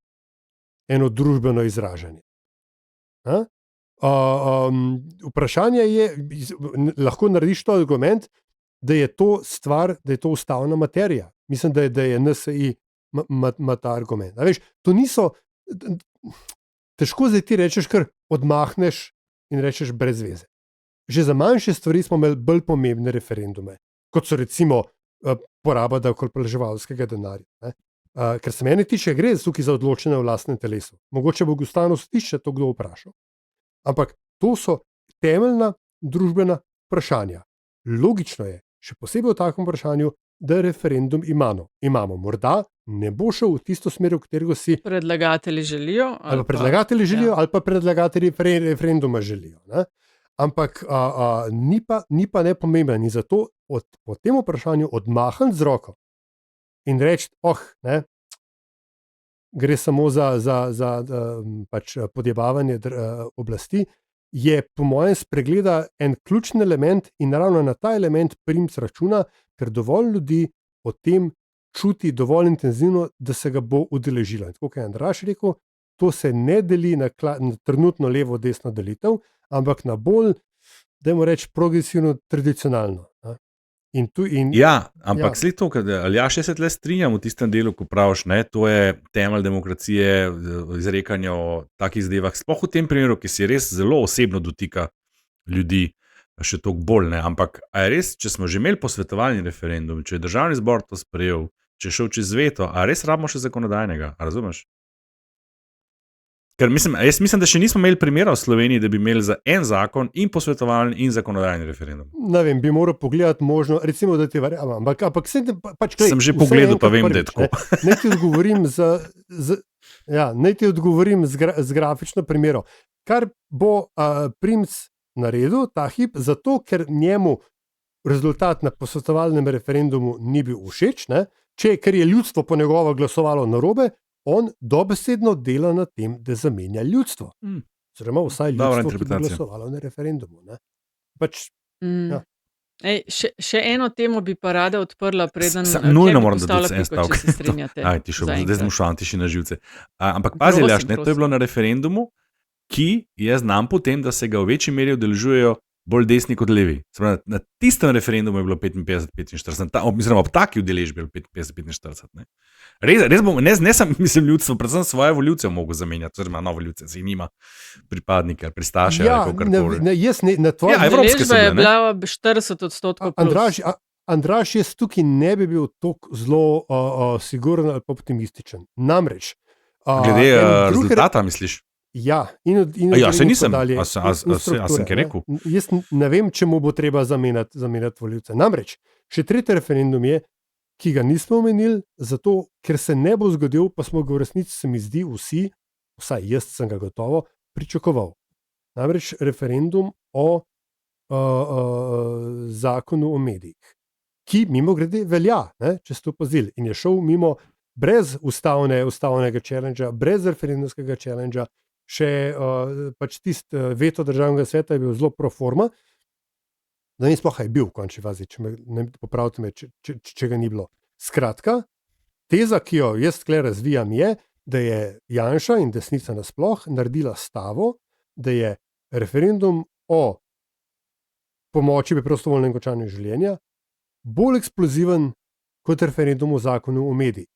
eno družbeno izražanje. Vprašanje je, lahko narediš to argument, da je to stvar, da je to ustavna materija. Mislim, da je NSI ima ta argument. Veš, to niso, težko zdaj ti rečeš, kar odmahneš in rečeš brez veze. Že za manjše stvari smo imeli bolj pomembne referendume, kot so recimo poraba davkoplačevalskega denarja. Ker se meni tiče, gre tukaj za odločanje v lastnem telesu. Mogoče bo Ustavno sodišče to kdo vprašal. Ampak to so temeljna družbena vprašanja. Logično je, še posebej v takem vprašanju, da referendum imamo. Morda ne bo šel v tisto smer, v katero si predlagatelji želijo. Ali pa predlagatelji referenduma želijo. Ne? Ampak ni pa nepomemben. In zato po tem vprašanju odmahniti z roko in reči, gre samo za pač podjebavanje oblasti, je po mojem spregleda en ključni element in ravno na ta element Primc računa, ker dovolj ljudi o tem čuti dovolj intenzivno, da se ga bo udeležilo. In tako kot je Andraž rekel, to se ne deli na trenutno levo-desno delitev, ampak na bolj, dajmo reči, progresivno, tradicionalno. Ampak sled to, Aljaž, jaz se tle strinjam v tistem delu, ko praviš, ne, to je temelj demokracije, izrekanja o takih zadevah, sploh v tem primeru, ki se res zelo osebno dotika ljudi, še toliko bolj, ne, ampak a je res, če smo že imeli posvetovalni referendum, če je državni zbor to sprejel, če je šel čez veto, a res rabimo še zakonodajnega, a razumeš? Ker jaz mislim, da še nismo imeli primera v Sloveniji, da bi imeli za en zakon in posvetovalni in zakonodajni referendum. Ne vem, bi moral pogledati možno, recimo, da ti verjamem, ampak sem že pogledal, pa vem, da je tako. Naj ti odgovorim z grafično primero. Kar bo Primc naredil ta hip, zato ker njemu rezultat na posvetovalnem referendumu ni bil všeč, ker je ljudstvo po njegovo glasovalo narobe, on dobesedno dela na tem, da zamenja ljudstvo. Oziroma vsaj ljudstvo, ki bi glasovalo na referendumu. Še eno temo bi pa rada odprla, preden nujno moram dodati en stavek, če se strinjate. Zdaj smo šantiši na živce. Ampak pazi, Aljaž, to je bilo na referendumu, ki je znan po tem, da se ga v večji meri udeležujejo bolj desni kot levi. Na tistem referendumu je bilo 55-45, oziroma ob taki udeležbi je bilo 55-45. Res bom, ne sem, mislim, ljudstvo, predvsem svoje voljivce mogo zamenjati, oziroma novo voljivce, se nima pripadnike ali pristaše ali kakorkoli. Udeležba je bila 40% plus. Andraž, jaz tukaj ne bi bil tako zelo siguren ali optimističen. Namreč glede rezultata, misliš? Ja, se nisem, a sem kaj rekel? Jaz ne vem, če mu bo treba zamenjati voljivce. Namreč, še tretji referendum je, ki ga nismo omenili, zato, ker se ne bo zgodil, pa smo ga v resnici, se mi zdi, vsi, vsaj jaz sem ga gotovo, pričakoval. Namreč referendum o zakonu o medijih, ki mimo grede velja, če ste opazili, in je šel mimo brez ustavnega challengea, brez referendumskega challengea, še pač tisti veto državnega sveta je bil zelo pro forma, da ni sploh je bil v končni fazi, popravite me, če ga ni bilo. Skratka, teza, ki jo jaz tukaj razvijam, je, da je Janša in desnica nasploh naredila stavo, da je referendum o pomoči pri prostovoljnem končanju življenja bolj eksploziven kot referendum o zakonu o medijih.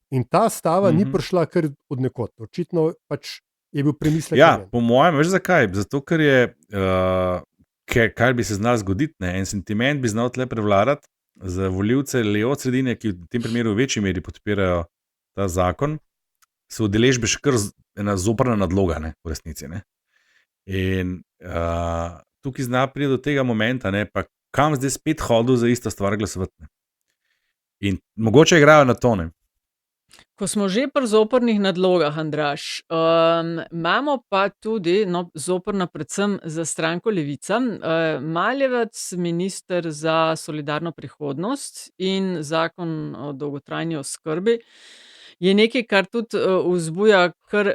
In ta stava ni prišla kar od nekod. Očitno pač je bil premislek. Ja, po mojem, veš zakaj? Zato, ker je, kaj bi se znal zgoditi, en sentiment bi znal tle prevladati za voljivce levo od sredine, ki v tem primeru v večji meri podpirajo ta zakon, so udeležbe še kar ena zoprna nadloga, v resnici. In tukaj zna priti do tega momenta, pa kam zdaj spet hodil za isto stvar glasovati. In mogoče igrajo na to, Ko smo že pri zoprnih nadlogah, Andraž, imamo pa tudi, zoprna predvsem za stranko Levica, Maljevac, minister za solidarno prihodnost in zakon o dolgotrajni oskrbi, je nekaj, kar tudi vzbuja kar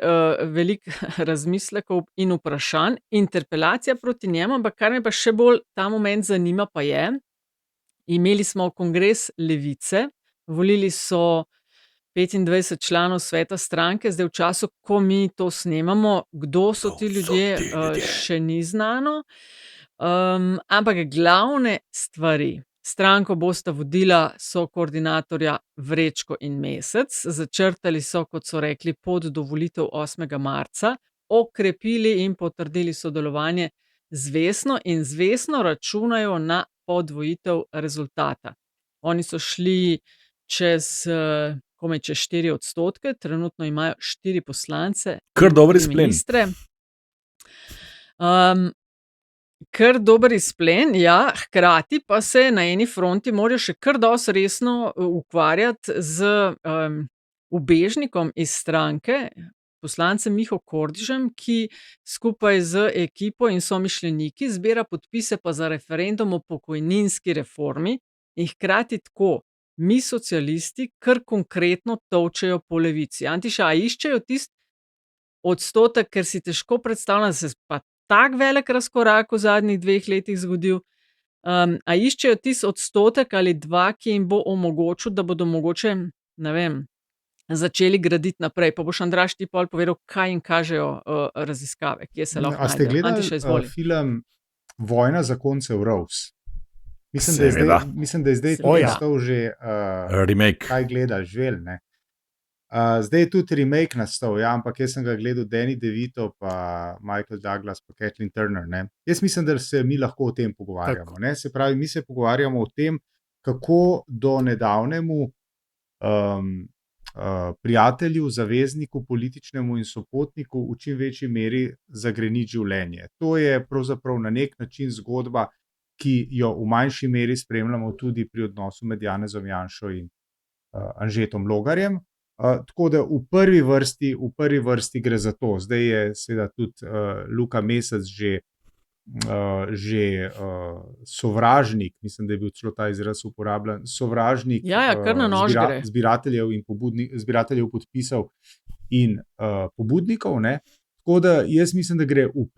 veliko razmislekov in vprašanj. Interpelacija proti njemu, ampak kar me pa še bolj ta moment zanima, pa je, imeli smo kongres Levice, volili so 25 članov sveta stranke, zdaj v času, ko mi to snemamo, kdo so ti ljudje, še ni znano. Ampak glavne stvari. Stranko bosta vodila koordinatorja Vrečko in Mesec, začrtali so, kot so rekli, pot do volitev 8. marca, okrepili in potrdili sodelovanje z Vesno in z Vesno računajo na podvojitev rezultata. Oni so šli komaj čez 4%, trenutno imajo 4 poslance. Kar dober izplen. Ministre. Kar dober izplen, ja, hkrati pa se na eni fronti morajo še kar dosti resno ukvarjati z ubežnikom iz stranke, poslancem Miho Kordišem, ki skupaj z ekipo in somišljeniki zbira podpise pa za referendum o pokojninski reformi in hkrati tako mi socialisti kar konkretno tolčejo po Levici. Antiša, a iščejo tisti odstotek, ker si težko predstavljam, da se pa tak velik razkorak v zadnjih 2 letih zgodil. A iščejo tisti odstotek ali 2, ki jim bo omogočil, da bodo mogoče, ne vem, začeli graditi naprej. Pa boš, Andraž, ti pol povedal, kaj jim kažejo raziskave, kje se lahko A ste najdejo. Antiša, gledali izvoli. film Vojna zakoncev Rose? Mislim, da je zdaj Seveda. nastal že Remake. kaj gledali, žvel, ne. Zdaj je tudi remake nastal, ja, ampak jaz sem ga gledal Danny DeVito, pa Michael Douglas, pa Kathleen Turner, ne. Jaz mislim, da se mi lahko o tem pogovarjamo, ne. Se pravi, mi se pogovarjamo o tem, kako do nedavnemu prijatelju, zavezniku, političnemu in sopotniku v čim večji meri zagreniti življenje. To je pravzaprav na nek način zgodba, ki jo v manjši meri spremljamo tudi pri odnosu med Janezom Janšo in Anžetom Logarjem. Tako da v prvi vrsti gre za to. Zdaj je seveda tudi Luka Mesec že sovražnik, mislim, da je bil celo ta izraz uporabljen, sovražnik kar na nož gre. zbirateljev podpisov in pobudnikov, ne. Tako da jaz mislim, da gre v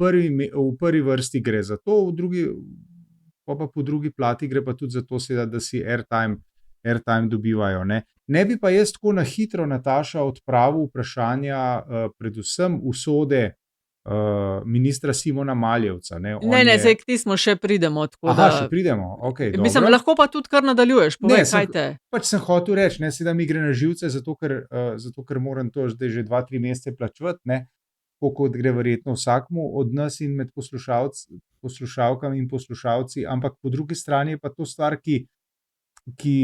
prvi vrsti gre za to, pa po drugi plati gre pa tudi za to, seveda, da si airtime dobivajo, ne. Ne bi pa jaz tako na hitro, Nataša, odpravil vprašanja predvsem usode ministra Simona Maljevca, ne. Ne, zdaj k tismu še pridemo. Še pridemo, okej, dobro. Mislim, lahko pa tudi kar nadaljuješ, povej, kaj te. Pač sem hotel reči, ne, seveda mi gre na živce, zato ker moram to zdaj že 2-3 mesece plačevati, ne, kot gre verjetno vsakmu od nas in med poslušalkami in poslušalci, ampak po drugi strani je pa to stvar, ki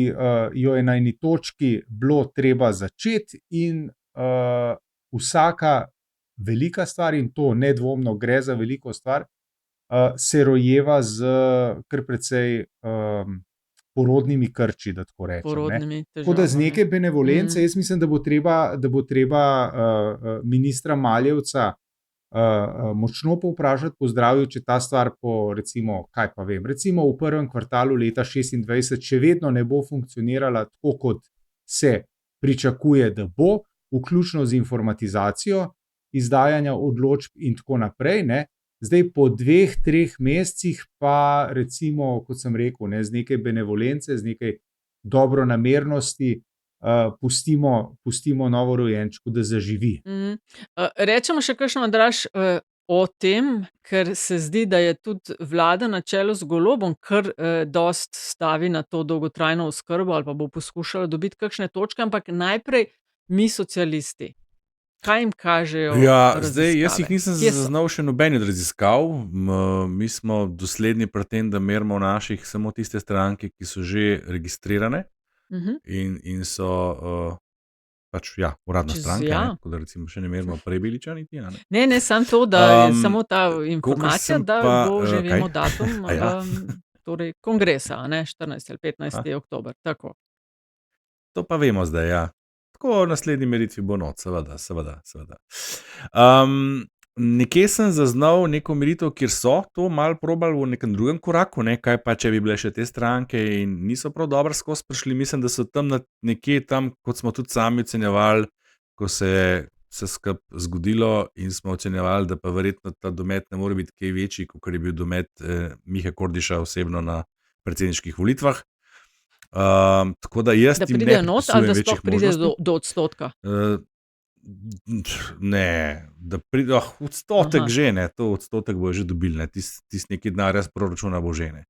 jo je na eni točki bilo treba začeti in vsaka velika stvar, in to nedvomno gre za veliko stvar, se rojeva z kar precej porodnimi krči, da tako rečem. Porodnimi težavami. Tako da z neke benevolence, jaz mislim, da bo treba ministra Maljevca močno povprašati, pozdravil, če ta stvar recimo v prvem kvartalu leta 2026 še vedno ne bo funkcionirala tako, kot se pričakuje, da bo, vključno z informatizacijo izdajanja odločb in tako naprej, ne. Zdaj po 2-3 mesecih pa recimo, kot sem rekel, ne, z nekaj benevolence, z nekaj dobronamernosti pustimo novorojenčku, da zaživi. Rečemo še kakšno, Andraž, o tem, ker se zdi, da je tudi vlada na čelu z Golobom kar dosti stavi na to dolgotrajno oskrbo ali pa bo poskušala dobiti kakšne točke, ampak najprej mi socialisti. Kaj jim kažejo raziskave? Zdaj, jaz jih nisem zaznal še nobenih raziskav. Mi smo dosledni pri tem, da merimo naših samo tiste stranke, ki so že registrirane in so uradna stranka, tako da recimo še ne merimo Prebiliča niti. Ne, samo to, da je samo ta informacija, da bo že vemo datum torej kongresa, 14. ali 15. oktober. Tako. To pa vemo zdaj, ja. Tako v naslednji meritvi bo noč, seveda. Nekje sem zaznal neko meritev, kjer so to malo probali v nekem drugem koraku, ne? Kaj pa, če bi bile še te stranke in niso prav dobro skozi prišli. Mislim, da so tam nekje tam, kot smo tudi sami ocenjevali, ko se je vse skupaj zgodilo in smo ocenjevali, da pa verjetno ta domet ne more biti kaj večji, kot je bil domet Mihe Kordiša osebno na predsedniških volitvah. Tako da jaz Da tim ne pridejo not ali da pripisujem sploh večjih pridejo možnosti. do odstotka? Ne, da pride, odstotek Aha. že ne, to odstotek bo že dobil, ne, tist neki denar z proračuna bo že ne.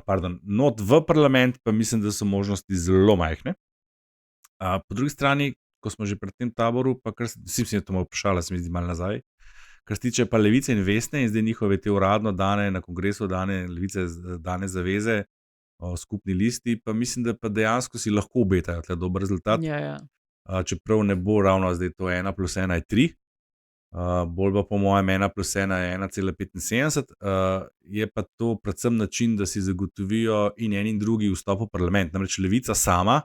Pardon, not v parlament pa mislim, da so možnosti zelo majhne. Po drugi strani, ko smo že pri tem taboru, pa kar vsi je to malo vprašala, se mi zdi malo nazaj, kar se tiče pa Levice in Vesne in zdaj njihove te uradno dane na kongresu dane Levice dane zaveze o skupni listi, pa mislim, da pa dejansko si lahko obetajo tle dober rezultat. Ja. Čeprav ne bo ravno zdaj to 1 + 1 je 3, bolj pa po mojem 1 + 1 je 1,75, je pa to predvsem način, da si zagotovijo in en in drugi vstop v parlament. Namreč Levica sama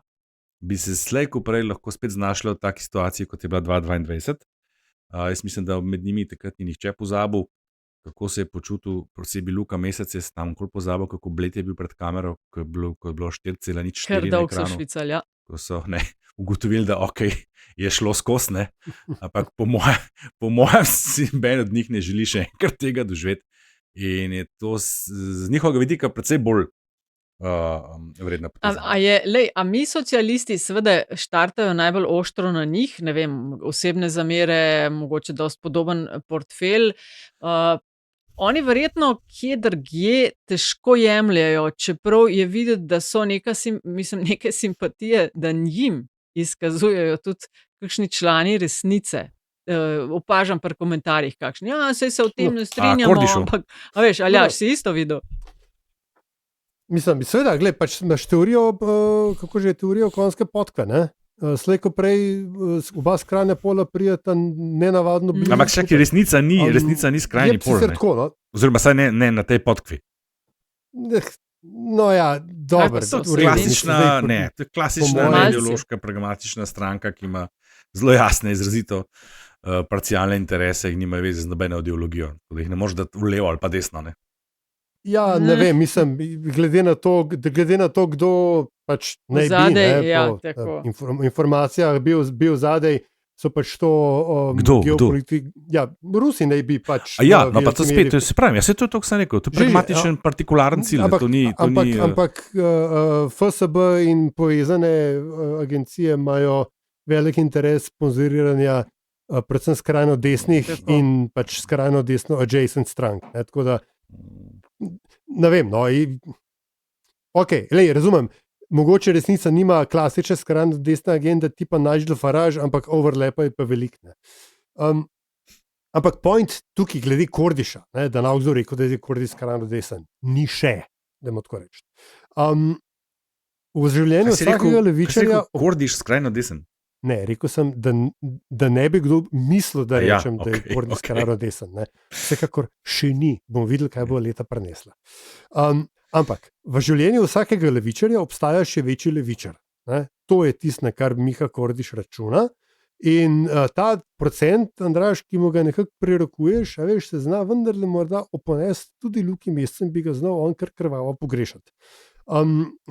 bi se slej ko prej lahko spet znašla v taki situaciji, kot je bila 2022. Jaz mislim, da med njimi takrat ni nihče pozabil, kako se je počutil, posebej Luka Mesec, jaz tam nikoli pozabil, kako bled je bil pred kamero, ko je bilo 4,04 Ker na dolg so ekranu. švicali, ja. Ko so ugotovili, da je šlo skozi, ne. Ampak po mojem si noben od njih ne želi še enkrat tega doživeti. In je to z njihovega vidika precej bolj vredna poteza. A mi socialisti seveda štartajo najbolj ostro na njih, ne vem, osebne zamere, mogoče dosti podoben portfelj. Oni verjetno kje drugje težko jemljajo, čeprav je videti, da so neke simpatije, da njim izkazujejo tudi kakšni člani Resnice. Opažam pri komentarjih kakšni, saj se o tem ne strinjamo, ampak, a veš, Aljaž, si isto videl? Mislim, seveda, gled, pač imaš teorijo, kako že je teorijo konjske potke, ne? Slej ko prej oba skrajna pola prijeta nenavadno blizu. Ampak čakaj, resnica ni skrajni pol, ne? Tako, no. Oziroma saj ne na tej potkvi. No ja, dobro. To je klasična ideološka, pragmatična stranka, ki ima zelo jasne, izrazito parcialne interese in nima veze z nobeno ideologijo. Da jih ne moreš dati v levo ali pa desno, ne? Ja, ne vem, mislim, glede na to, kdo pač naj bi, ne, po informacijah bil zadej, so pač to geopolitik. Ja, Rusi naj bi pač. Ja, no pa to spet, se pravi, to je to, kar sem rekel, to je pragmatičen, partikularen cilj. Ampak FSB in povezane agencije imajo velik interes sponzoriranja predvsem skrajno desnih in pač skrajno desno adjacent strank. Tako da ne vem, no, razumem, mogoče Resnica nima klasične skrajno desne agende tipa Nigel Farage, ampak overlapa je pa velik. Ampak point tukaj glede Kordiša, da na vzor rekel, da je Kordiš skrajno desen, ni še, da mu tako reči. V življenju vsakega levičarja... Kordiš skrajno desen? Ne, rekel sem, da ne bi kdo mislil, da rečem, da je Kordiš skrajno desen. Vsekakor še ni, bomo videli, kaj bo leta prinesla. Ampak v življenju vsakega levičarja obstaja še večji levičar. To je tisto, na kar Miha Kordiš računa. In ta procent, Andraž, ki mu ga nekako prerokuješ, veš, se zna vendarle morda oponesti tudi Luki Mescem, bi ga znal on kar krvavo pogrešati.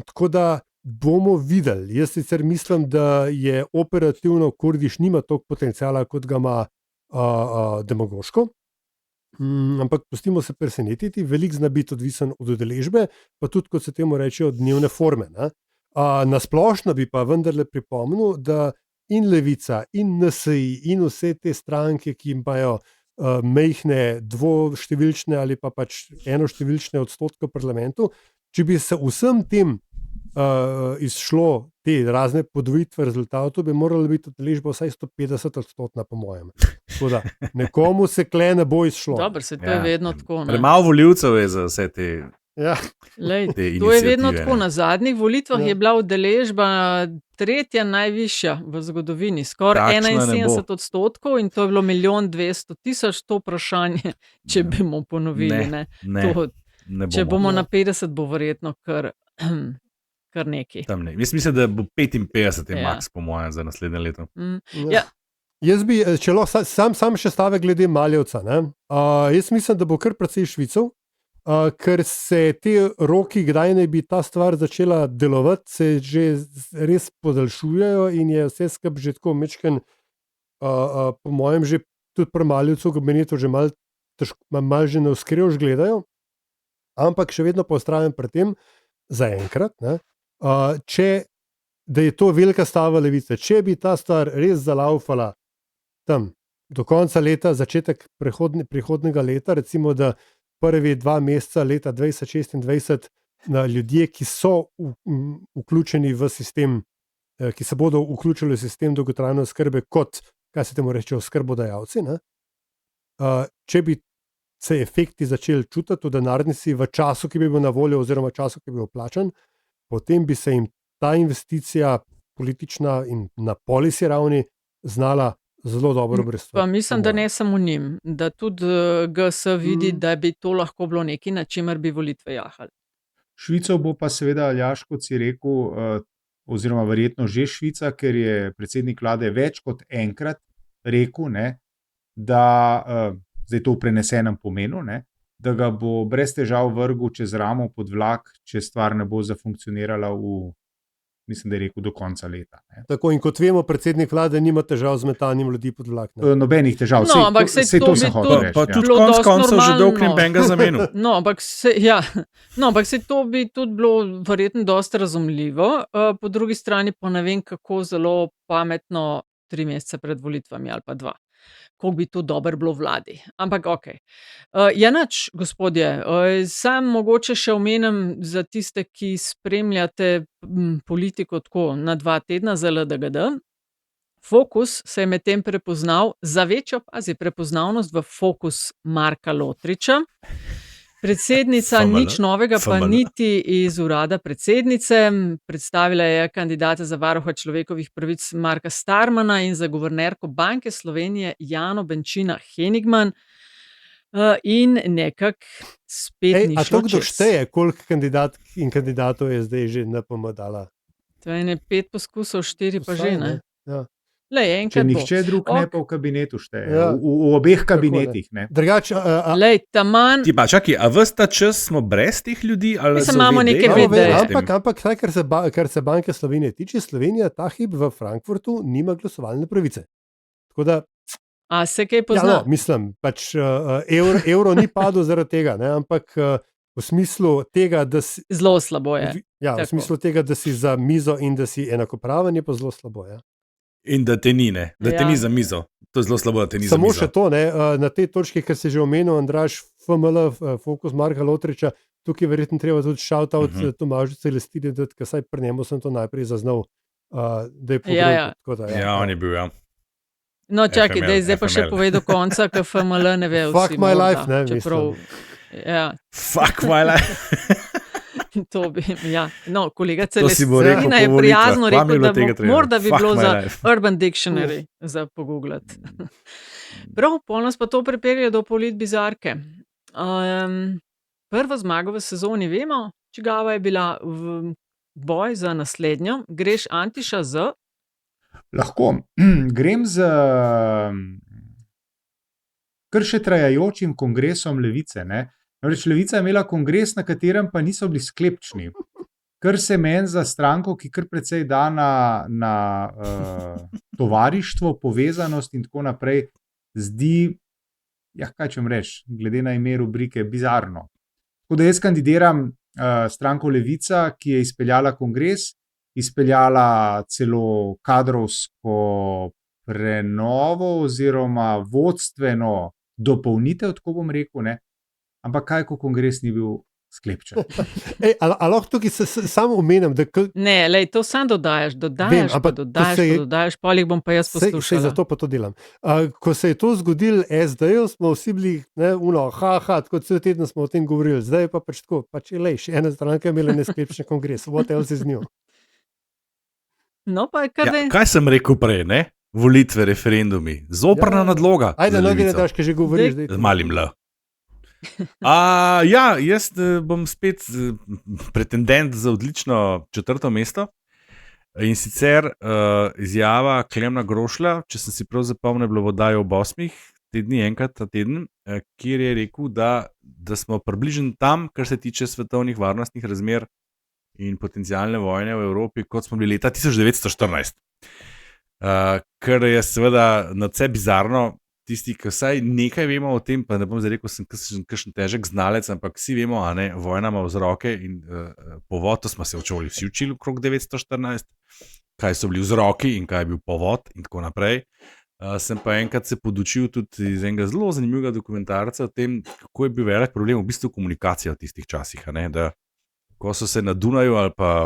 Tako da bomo videli. Jaz sicer mislim, da je operativno Kordiš nima toliko potencijala, kot ga ima demagoško. Ampak pustimo se presenetiti, veliko zna biti odvisen od udeležbe, pa tudi, kot se temu reče, od dnevne forme. Nasplošno bi pa vendarle pripomnil, da in Levica, in NSI, in vse te stranke, ki imajo majhne dvoštevilčne ali pa pač enoštevilčne odstotke v parlamentu, če bi se vsem tem izšlo te razne podvojitve rezultatov, bi morala biti udeležba vsaj 150%, po mojem. Tako da nekomu se kle ne bo izšlo. Dobro, se to je vedno tako. Premalo volivcev je za vse te. Ja. To je vedno tako. Na zadnjih volitvah je bila udeležba tretja najvišja v zgodovini, skoraj 71%, in to je bilo 1 200 000, to vprašanje, če bomo ponovili. Če bomo na 50, bo verjetno kar nekaj. Jaz mislim, da bo 55 je maks, po mojem, za naslednje leto. Jaz bi, če lahko sam še stavek glede Maljevca. Jaz mislim, da bo kar precej Švicov, ker se te roki, kdaj naj bi ta stvar začela delovati, se že res podaljšujejo in je vse skupaj že tako mečken, po mojem, že tudi pri Maljevcu, kabinetu že malo že navskriž gledajo, ampak še vedno pa vztrajam pri tem, zaenkrat, da je to velika stava levice. Če bi ta stvar res zalaufala tam do konca leta, začetek prihodnega leta, recimo, da prvi 2 meseca leta 2026 ljudje, ki so vključeni v sistem, ki se bodo vključili v sistem dolgotrajne oskrbe kot, kaj se temu reče, oskrbodajalci, če bi se efekti začeli čutiti v denarnici v času, ki bi bil na voljo oziroma času, ki bi bil plačan, potem bi se jim ta investicija politična in na policy ravni znala zelo dobro brestati. Pa mislim, da ne samo njim, da tudi GS vidi, da bi to lahko bilo nekaj, na čemer bi volitve jahali. Švico bo pa seveda, Aljaž, kot si rekel, oziroma verjetno že Švica, ker je predsednik vlade več kot enkrat rekel, da zdaj to v prenesenem pomenu, da ga bo brez težav vrgel čez ramo pod vlak, če stvar ne bo zafunkcionirala mislim, da je rekel do konca leta. Tako, in kot vemo, predsednik vlade nima težav z metanjem ljudi pod vlak. Nobenih težav, ampak sej to sem hotel reči. Pa tudi konc koncev že dolgo benga zamenil. Ampak se to bi tudi bilo verjetno dosti razumljivo, po drugi strani pa ne vem, kako zelo pametno 3 mesece pred volitvami ali pa 2. Koliko bi to dobro bilo vladi. Ampak okej. Nič, gospodje, sam mogoče še omenim za tiste, ki spremljate politiko tako na 2 tedna za LDGD. Fokus se je medtem prepoznal za večjo prepoznavnost v Fokus Marka Lotriča. Predsednica nič novega, pa niti iz urada predsednice. Predstavila je kandidata za varuha človekovih pravic Marka Starmana in za guvernerko Banke Slovenije Jano Benčina Henigman. In nekako spet ni šlo čez. A to kdo šteje, koliko kandidatk in kandidatov je zdaj že NPM dala? To je 5 poskusov, 4 pa že, ne? Ja. Če nihče drug ne pa v kabinetu šteje, v obeh kabinetih. Drugače, čakaj, a ves ta čas smo brez teh ljudi? Mislim, imamo neke vedeje. Ampak kar se Banke Slovenije tiče, Slovenija ta hip v Frankfurtu nima glasovalne pravice. Tako da... A se kaj pozna? Mislim, pač evro ni padel zaradi tega, ampak v smislu tega, da si... Zelo slabo je. Ja, v smislu tega, da si za mizo in da si enakopraven, je pa zelo slabo, In da te ni, da te ni za mizo. To je zelo slabo, da te ni za mizo. Samo še to, na tej točki, kar si že omenil, Andraž, FML, Fokus Marka Lotriča, tukaj verjetno treba tudi shout-out Tomažu Celestini, da saj pri njemu sem to najprej zaznal, da je pogrešal. Ja, on je bil, No, čakaj, zdaj pa še povej do konca, ker FML ne ve. Fuck my life, ne, mislim. Fuck my life. To bi, No, kolega Celestina je prijazno rekel, da morda bi bilo za Urban Dictionary za pogooglati. Prav, pol nas pa to pripelje do politbizarke. Prvo zmago v sezoni vemo, čigava je bila v boj za naslednjo. Greš, Antiša, z? Lahko. Grem z kar še trajajočim kongresom Levice, Levica je imela kongres, na katerem pa niso bili sklepčni. Kar se meni za stranko, ki kar precej da na tovarištvo, povezanost in tako naprej, zdi, kaj čem reči, glede na ime rubrike, bizarno. Tako da jaz kandidiram stranko Levica, ki je izpeljala kongres, izpeljala celo kadrovsko prenovo oziroma vodstveno dopolnitev, tako bom rekel, ampak kaj, ko kongres ni bil sklepčen. A lahko tukaj samo omenim, da... Ne, to sam dodajaš, polih bom pa jaz poslušala. Sej zato pa to delam. Ko se je to zgodilo SD-ju, smo vsi bili, tako cel teden smo o tem govorili, zdaj je pa pač tako, še ena stranka je imela nesklepčen kongres, what else is new? No, pa kaj sem rekel prej, volitve, referendumi, zoprna nadloga. Ajde, ne daš, kaj že govoriš. Z malim L. Jaz bom spet pretendent za odlično 4. mesto In sicer izjava Klemna Grošlja, če sem si prav zapomnil, je bilo v oddaji ob 8 tedni, enkrat ta teden, kjer je rekel, da smo približno tam, kar se tiče svetovnih varnostnih razmer in potencialne vojne v Evropi, kot smo bili leta 1914. Kar je seveda nadvse bizarno, tisti, ki vsaj nekaj vemo o tem, pa ne bom zdaj rekel, sem kakšen težek znalec, ampak vsi vemo, a ne, vojna ima vzroke in povod, to smo se vsi učili okrog 914, kaj so bili vzroki in kaj je bil povod in tako naprej. Sem pa enkrat se podučil tudi iz enega zelo zanimivega dokumentarca o tem, kako je bil velik problem v bistvu komunikacija v tistih časih, a ne, da ko so se na Dunaju ali pa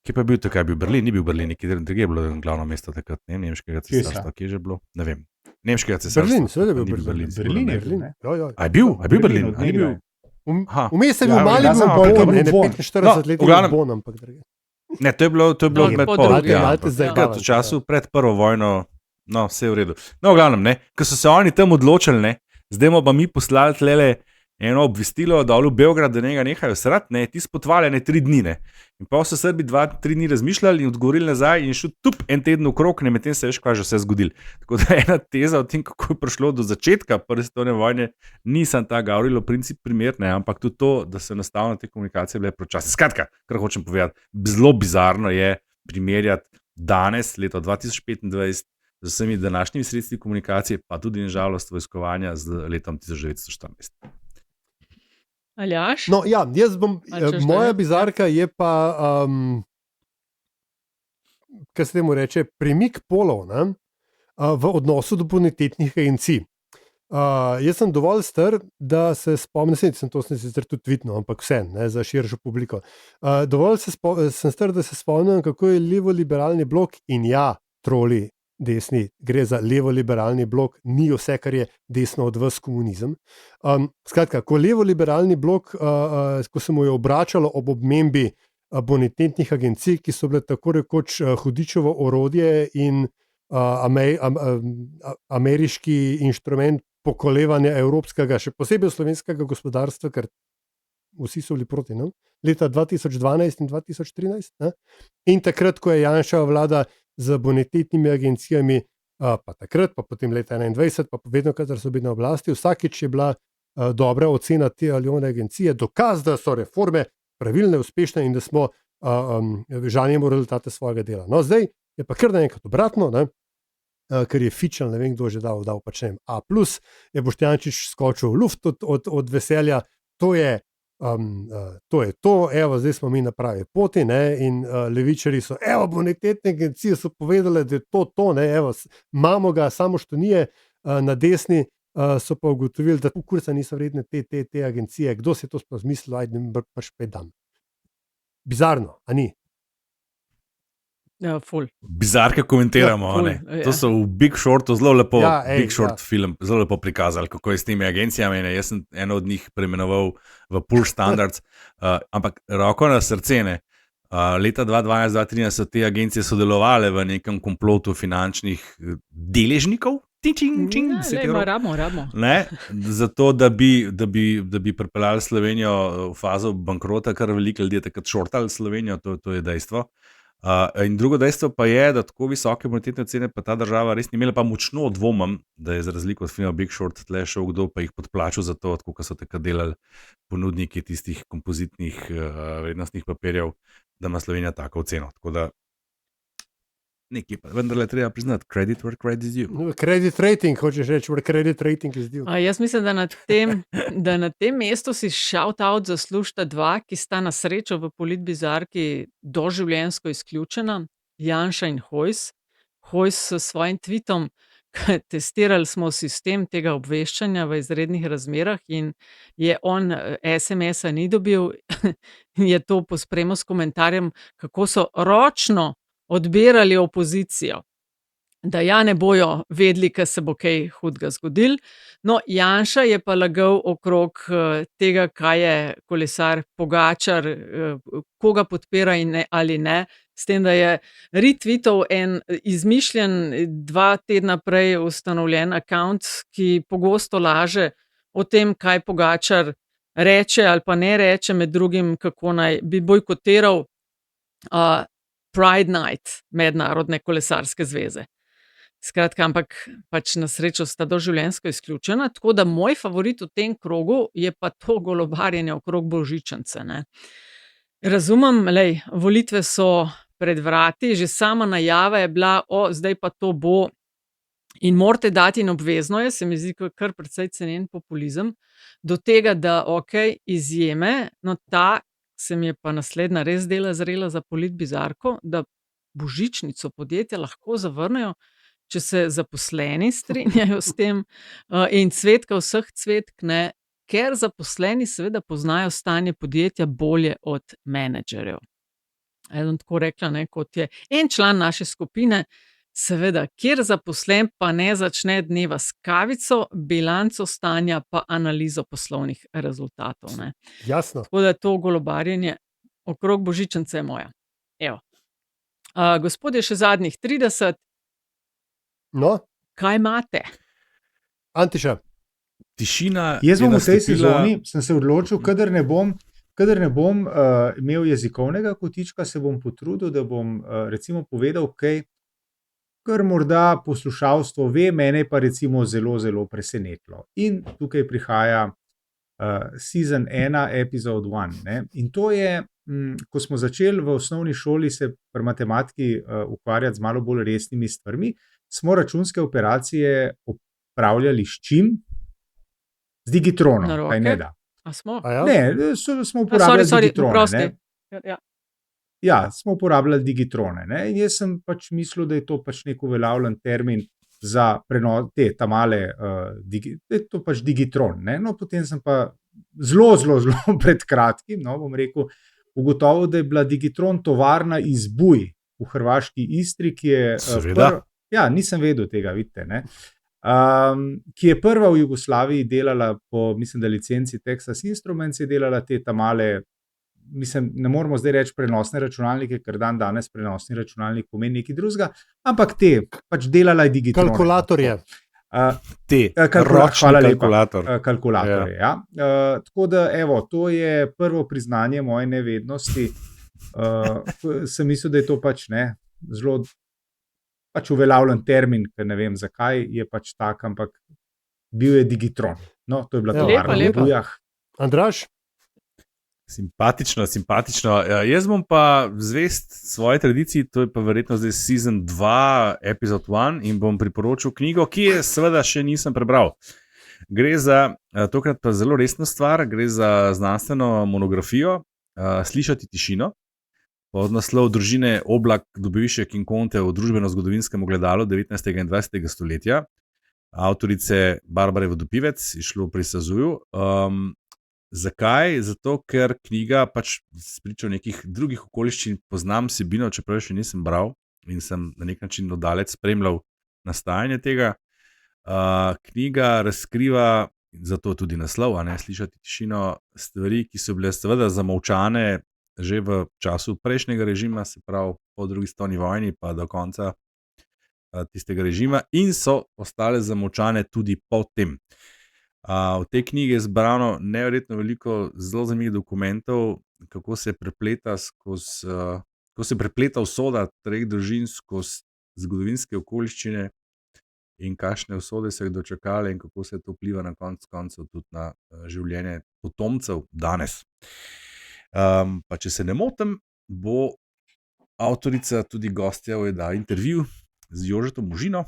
kje pa je bil takrat, bil Berlin, ni bil Berlin, nekje je bilo glavno mesto takrat, ne, nemškega cesarstva, kje je že bilo, ne vem. Nemškega cesarstva. Berlin, seveda je bil Berlin. A je bil Berlin? A ni bil? Vmes je bil mali bon, ne 45 let bon, ampak druge. Ne, to je bilo med v času pred prvo vojno, no, vse je v redu. No, v glavnem, ne, ko so se oni tam odločili, ne, zdaj bomo pa mi poslali tlele eno obvestilo dol v Beograd, da njega nehajo srati, ne, ti spotovali 3 dni, ne. In pa so Srbi 2-3 dni razmišljali in odgovorili nazaj in šel en teden okrog, ne, medtem se veš, kaj že vse zgodil. Tako da ena teza o tem, kako je prišlo do začetka prve svetovne vojne, nisem ta Gavrilo princip primer, ne, ampak tudi to, da so enostavno te komunikacije bile počasne. Skratka, kar hočem povedati, zelo bizarno je primerjati danes, leto 2025, z vsemi današnjimi sredstvi komunikacije, pa tudi nažalost vojskovanja z letom 1914. Aljaž? No, ja, jaz bom, moja bizarka je pa, kaj se temu reče, premik polov, ne, v odnosu do bonitetnih agencij. Jaz sem dovolj star, da se spomnim, to sem sicer tudi tvitnil, ampak vse, ne, za širšo publiko. Dovolj sem star, da se spomnim, kako je levo-liberalni blok in ja, troli desni, gre za levo-liberalni blok, ni vse, kar je desno od vas komunizem. Skratka, ko levo-liberalni blok, ko se mu je obračalo ob obmembi bonitetnih agencij, ki so bile tako rekoč hudičevo orodje in ameriški inštrument pokolevanja evropskega, še posebej slovenskega gospodarstva, ker vsi so bili proti nam, leta 2012 in 2013. Ne? In takrat, ko je Janševa vlada z bonitetnimi agencijami, pa takrat, pa potem leta 2021, pa vedno, kadar so bili na oblasti, vsakič je bila dobra ocena te ali one agencije, dokaz, da so reforme pravilne, uspešne in da smo žanjemo rezultate svojega dela. No, zdaj je pa kar naenkrat obratno, ne? Ker je Fičel, ne vem, kdo že dal pač ne vem, A+, je Boštjančič skočil v luft od veselja, to je to, evo, zdaj smo mi na pravi poti, ne, in levičari so, evo, bonitetne agencije so povedali, da je to, ne, evo, imamo ga, samo što nije, na desni so pa ugotovili, da kursa niso vredne te agencije, kdo se je to sploh zmislil, ajde, pač 5 dan. Bizarno, a ni? Ja, ful. Bizarke komentiramo, ful, ne. To so v Big Shortu zelo lepo, Big Short ja. film, zelo lepo prikazali, kako je s temi agencijami, ne. Jaz sem eno od njih preimenoval v Poor Standards, ampak roko na srce, ne. Leta 2012-2013 so te agencije sodelovale v nekem komplotu finančnih deležnikov, Rabimo. Ne, zato, da bi pripeljali Slovenijo v fazo bankrota, kar veliko ljudi je takrat šortali Slovenijo, to je dejstvo. In drugo dejstvo pa je, da tako visoke bonitetne cene pa ta država res ni imela, pa močno dvomim, da je za razliko od filma Big Short tle šel kdo pa jih podplačal za to, tako kot so takrat delali ponudniki tistih kompozitnih vrednostnih papirjev, da ima Slovenija tako ceno. Tako da nekje pa vendarle treba priznati, credit where credit is due. Credit rating, hočeš reči, where credit rating is due. Jaz mislim, da na tem mestu si shout-out zaslužita 2, ki sta na srečo v politbizarki doživljenjsko izključena, Janša in Hojs. Hojs s svojim tweetom, testirali smo sistem tega obveščanja v izrednih razmerah in je on SMS-a ni dobil, je to pospremil s komentarjem, kako so ročno odbirali opozicijo, da ja ne bojo vedeli, kaj se bo kaj hudega zgodil. No, Janša je pa lagal okrog tega, kaj je kolesar Pogačar, koga podpira in ne, ali ne, s tem, da je retweetal en izmišljen 2 tedna prej ustanovljen account, ki pogosto laže o tem, kaj Pogačar reče ali pa ne reče, med drugim, kako naj bi bojkotiral Pride Night Mednarodne kolesarske zveze. Skratka, ampak pač na srečo sta doživljenjsko izključena, tako da moj favorit v tem krogu je pa to golobarjenje okrog božičnice, ne. Razumem, volitve so pred vrati, že sama najava je bila, zdaj pa to bo in morate dati in obvezno je, se mi zdi kar precej cenen populizem, do tega, da izjeme, no ta se mi je pa naslednja res zdela zrela za politbizarko, da božičnico podjetja lahko zavrnejo, če se zaposleni strinjajo s tem, in cvetka vseh cvetk ne, ker zaposleni seveda poznajo stanje podjetja bolje od menedžerjev. Jaz bom tako rekla, ne, kot je en član naše skupine, seveda, kjer zaposlen pa ne začne dneva s kavico, bilanco stanja pa analizo poslovnih rezultatov, ne. Jasno. Tako da to golobarjenje okrog božičnice je moja. Evo. Gospod je še zadnjih 30. No, Kaj imate? Antiša. Tišina Jaz je bom v tej nastopila- sezoni, sem se odločil, kadar ne bom imel jezikovnega kotička, se bom potrudil, da bom recimo povedal kaj, kar morda poslušalstvo ve, mene je pa recimo zelo, zelo presenetilo. In tukaj prihaja season 1, episode 1. Ne? In to je, ko smo začeli v osnovni šoli se pri matematiki ukvarjati z malo bolj resnimi stvarmi, smo računske operacije opravljali s čim? Z digitronom, Na roke? kaj ne da. A smo? A ja? Ne, smo uporabljali digitrone. oprosti. Ne? Ja. Ja, smo uporabljali digitrone. Ne? In jaz sem pač mislil, da je to pač nek uveljavljen termin za prenos te tamale, da je to pač digitron. Ne? No, potem sem pa zelo pred kratkim, no, bom rekel, ugotovil, da je bila digitron tovarna iz Buj v hrvaški Istri, ki je Seveda. Ja, nisem vedel tega, vidite, ne. Ki je prva v Jugoslaviji delala po, mislim, da licenci Texas Instruments, je delala te tamale, mislim, ne moramo zdaj reči prenosne računalnike, ker danes prenosni računalnik pomeni nekaj drugega, ampak te, pač delala je digitrone. Kalkulatorje. Ročni hvala lepa. kalkulator. Kalkulatorje, ja. Tako da, evo, to je prvo priznanje moje nevednosti. Sem mislil, da je to pač ne, zelo pač uveljavljen termin, ker ne vem zakaj je pač tak, ampak bil je digitron. No, to je bila tovarna v Bujah. Andraž? Simpatično. Jaz bom pa zvest svoji tradiciji, to je pa verjetno zdaj season 2, episode 1 in bom priporočil knjigo, ki je seveda še nisem prebral. Gre za, tokrat pa zelo resno stvar, gre za znanstveno monografijo Slišati tišino, pod naslov Družine Oblak, Dobivišek in Conte v družbeno-zgodovinskem ogledalu 19. in 20. stoletja, avtorice Barbare Vodopivec, izšlo pri Sazuju. Zakaj? Zato, ker knjiga pač spriča o nekih drugih okoliščin, poznam vsebino, čeprav še nisem bral in sem na nek način oddalec spremljal nastajanje tega. Knjiga razkriva, zato tudi naslov, Slišati tišino, stvari, ki so bile seveda zamolčane že v času prejšnjega režima, se pravi po drugi svetovni vojni pa do konca tistega režima in so ostale zamolčane tudi po tem. V tej knjigi je zbrano neverjetno veliko zelo zanimivih dokumentov, kako se prepleta usoda treh družin skozi zgodovinske okoliščine in kakšne usode so jih dočakale in kako se to vpliva na konec koncev tudi na življenje potomcev danes. Pa če se ne motim, bo avtorica tudi gostja v oddaji Intervju z Jožetom Možino.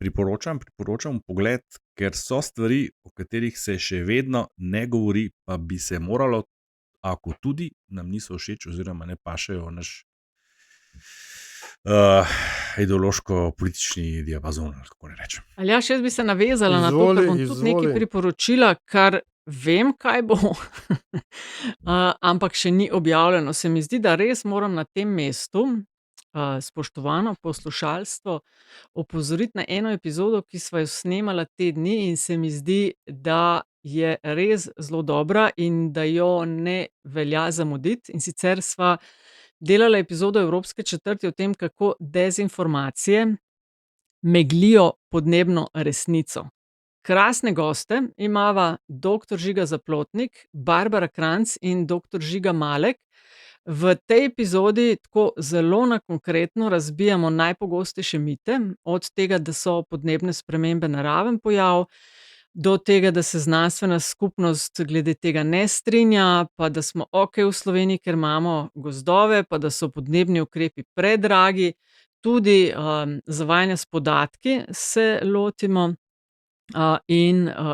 Priporočam pogled, ker so stvari, o katerih se še vedno ne govori, pa bi se moralo, ako tudi nam niso všeč oziroma ne pašejo v naš ideološko-politični diapazon, kako ne rečem. Aljaž, jaz bi se navezala na to, ker bom tudi nekaj priporočila, kar vem, kaj bo, ampak še ni objavljeno. Se mi zdi, da res moram na tem mestu, spoštovano poslušalstvo, opozoriti na eno epizodo, ki sva jo snemala te dni in se mi zdi, da je res zelo dobra in da jo ne velja zamuditi. In sicer sva delala epizodo Evropske četrti o tem, kako dezinformacije meglijo podnebno resnico. Krasne goste imava dr. Žiga Zaplotnik, Barbara Kranjc in dr. Žiga Malek. V tej epizodi tako zelo na konkretno razbijamo najpogostejše mite, od tega, da so podnebne spremembe naraven pojav, do tega, da se znanstvena skupnost glede tega ne strinja, pa da smo okej v Sloveniji, ker imamo gozdove, pa da so podnebni ukrepi predragi. Tudi, zavajanja s podatki se lotimo,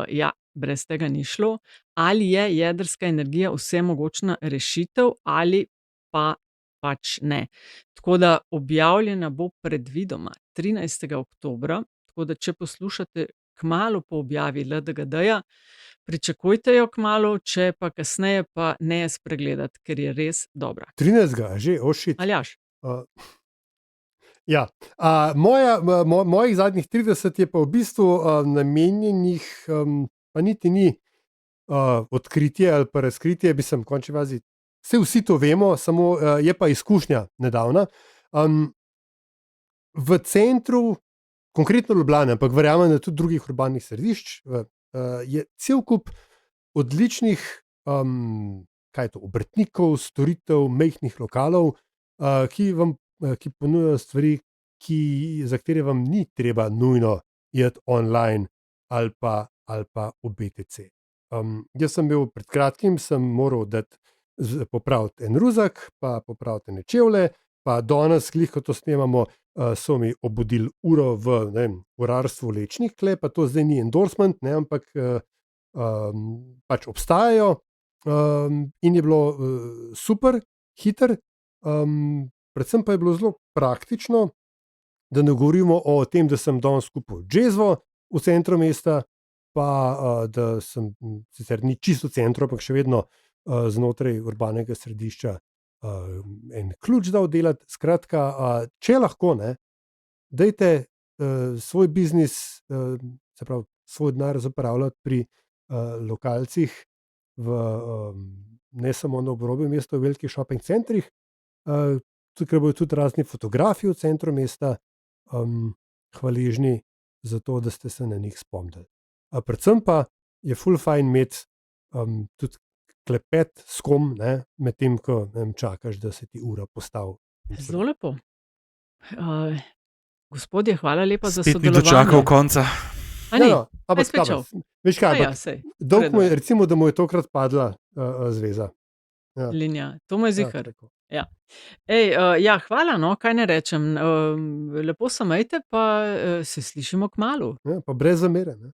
ja, brez tega ni šlo. Ali je jedrska energija vsemogočna rešitev ali pa pač ne. Tako da objavljena bo predvidoma 13. oktobra, tako da če poslušate kmalu po objavi LDGD-ja, pričakujte jo kmalu, če pa kasneje, pa ne je spregledati, ker je res dobra. 13. že, shit. Aljaž. Ja, mojih zadnjih 30 je pa v bistvu namenjenih, pa niti ni odkritje ali pa razkritje, bi sem v končni fazi, vsi to vemo, samo je pa izkušnja nedavna. V centru, konkretno Ljubljane, ampak verjamem, da tudi drugih urbanih središč, je cel kup odličnih obrtnikov, storitev, majhnih lokalov, ki ponujajo stvari, za katere vam ni treba nujno iti online ali pa v BTC. Jaz sem bil pred kratkim, sem moral popraviti en ruzak, pa popraviti ene čevlje, pa danes, glih ko to snemamo, so mi obudili uro v urarstvu Lečnih, pa to zdaj ni endorsement, ne, ampak pač obstajajo, in je bilo super, hiter, predvsem pa je bilo zelo praktično, da ne govorimo o tem, da sem danes kupil džezvo v centru mesta, pa da sem, sicer ni čisto v centru, ampak še vedno znotraj urbanega središča en ključ dal delati. Skratka, če lahko, ne, dajte svoj biznis, se pravi svoj denar zapravljati pri lokalcih, ne samo na obrobju mesta, v velikih shopping centrih, tukaj bodo tudi razni fotografi v centru mesta hvaležni za to, da ste se na njih spomnili. Predvsem pa je ful fajn imeti tudi klepet s kom, medtem ko čakaš, da se ti ura postavi. Zelo lepo. Gospodje, hvala lepa za Spet ni sodelovanje. dočakal konca. A ni? Ampak spet šel. veš kaj, Ja, ampak sej. dolg mu je, recimo, da mu je tokrat padla zveza. Ja. Linija, to mu je ziher. tako. Ja. Ja, hvala, no, kaj ne rečem. Lepo se majte, pa se slišimo kmalu. Ja, pa brez zamere. Ne?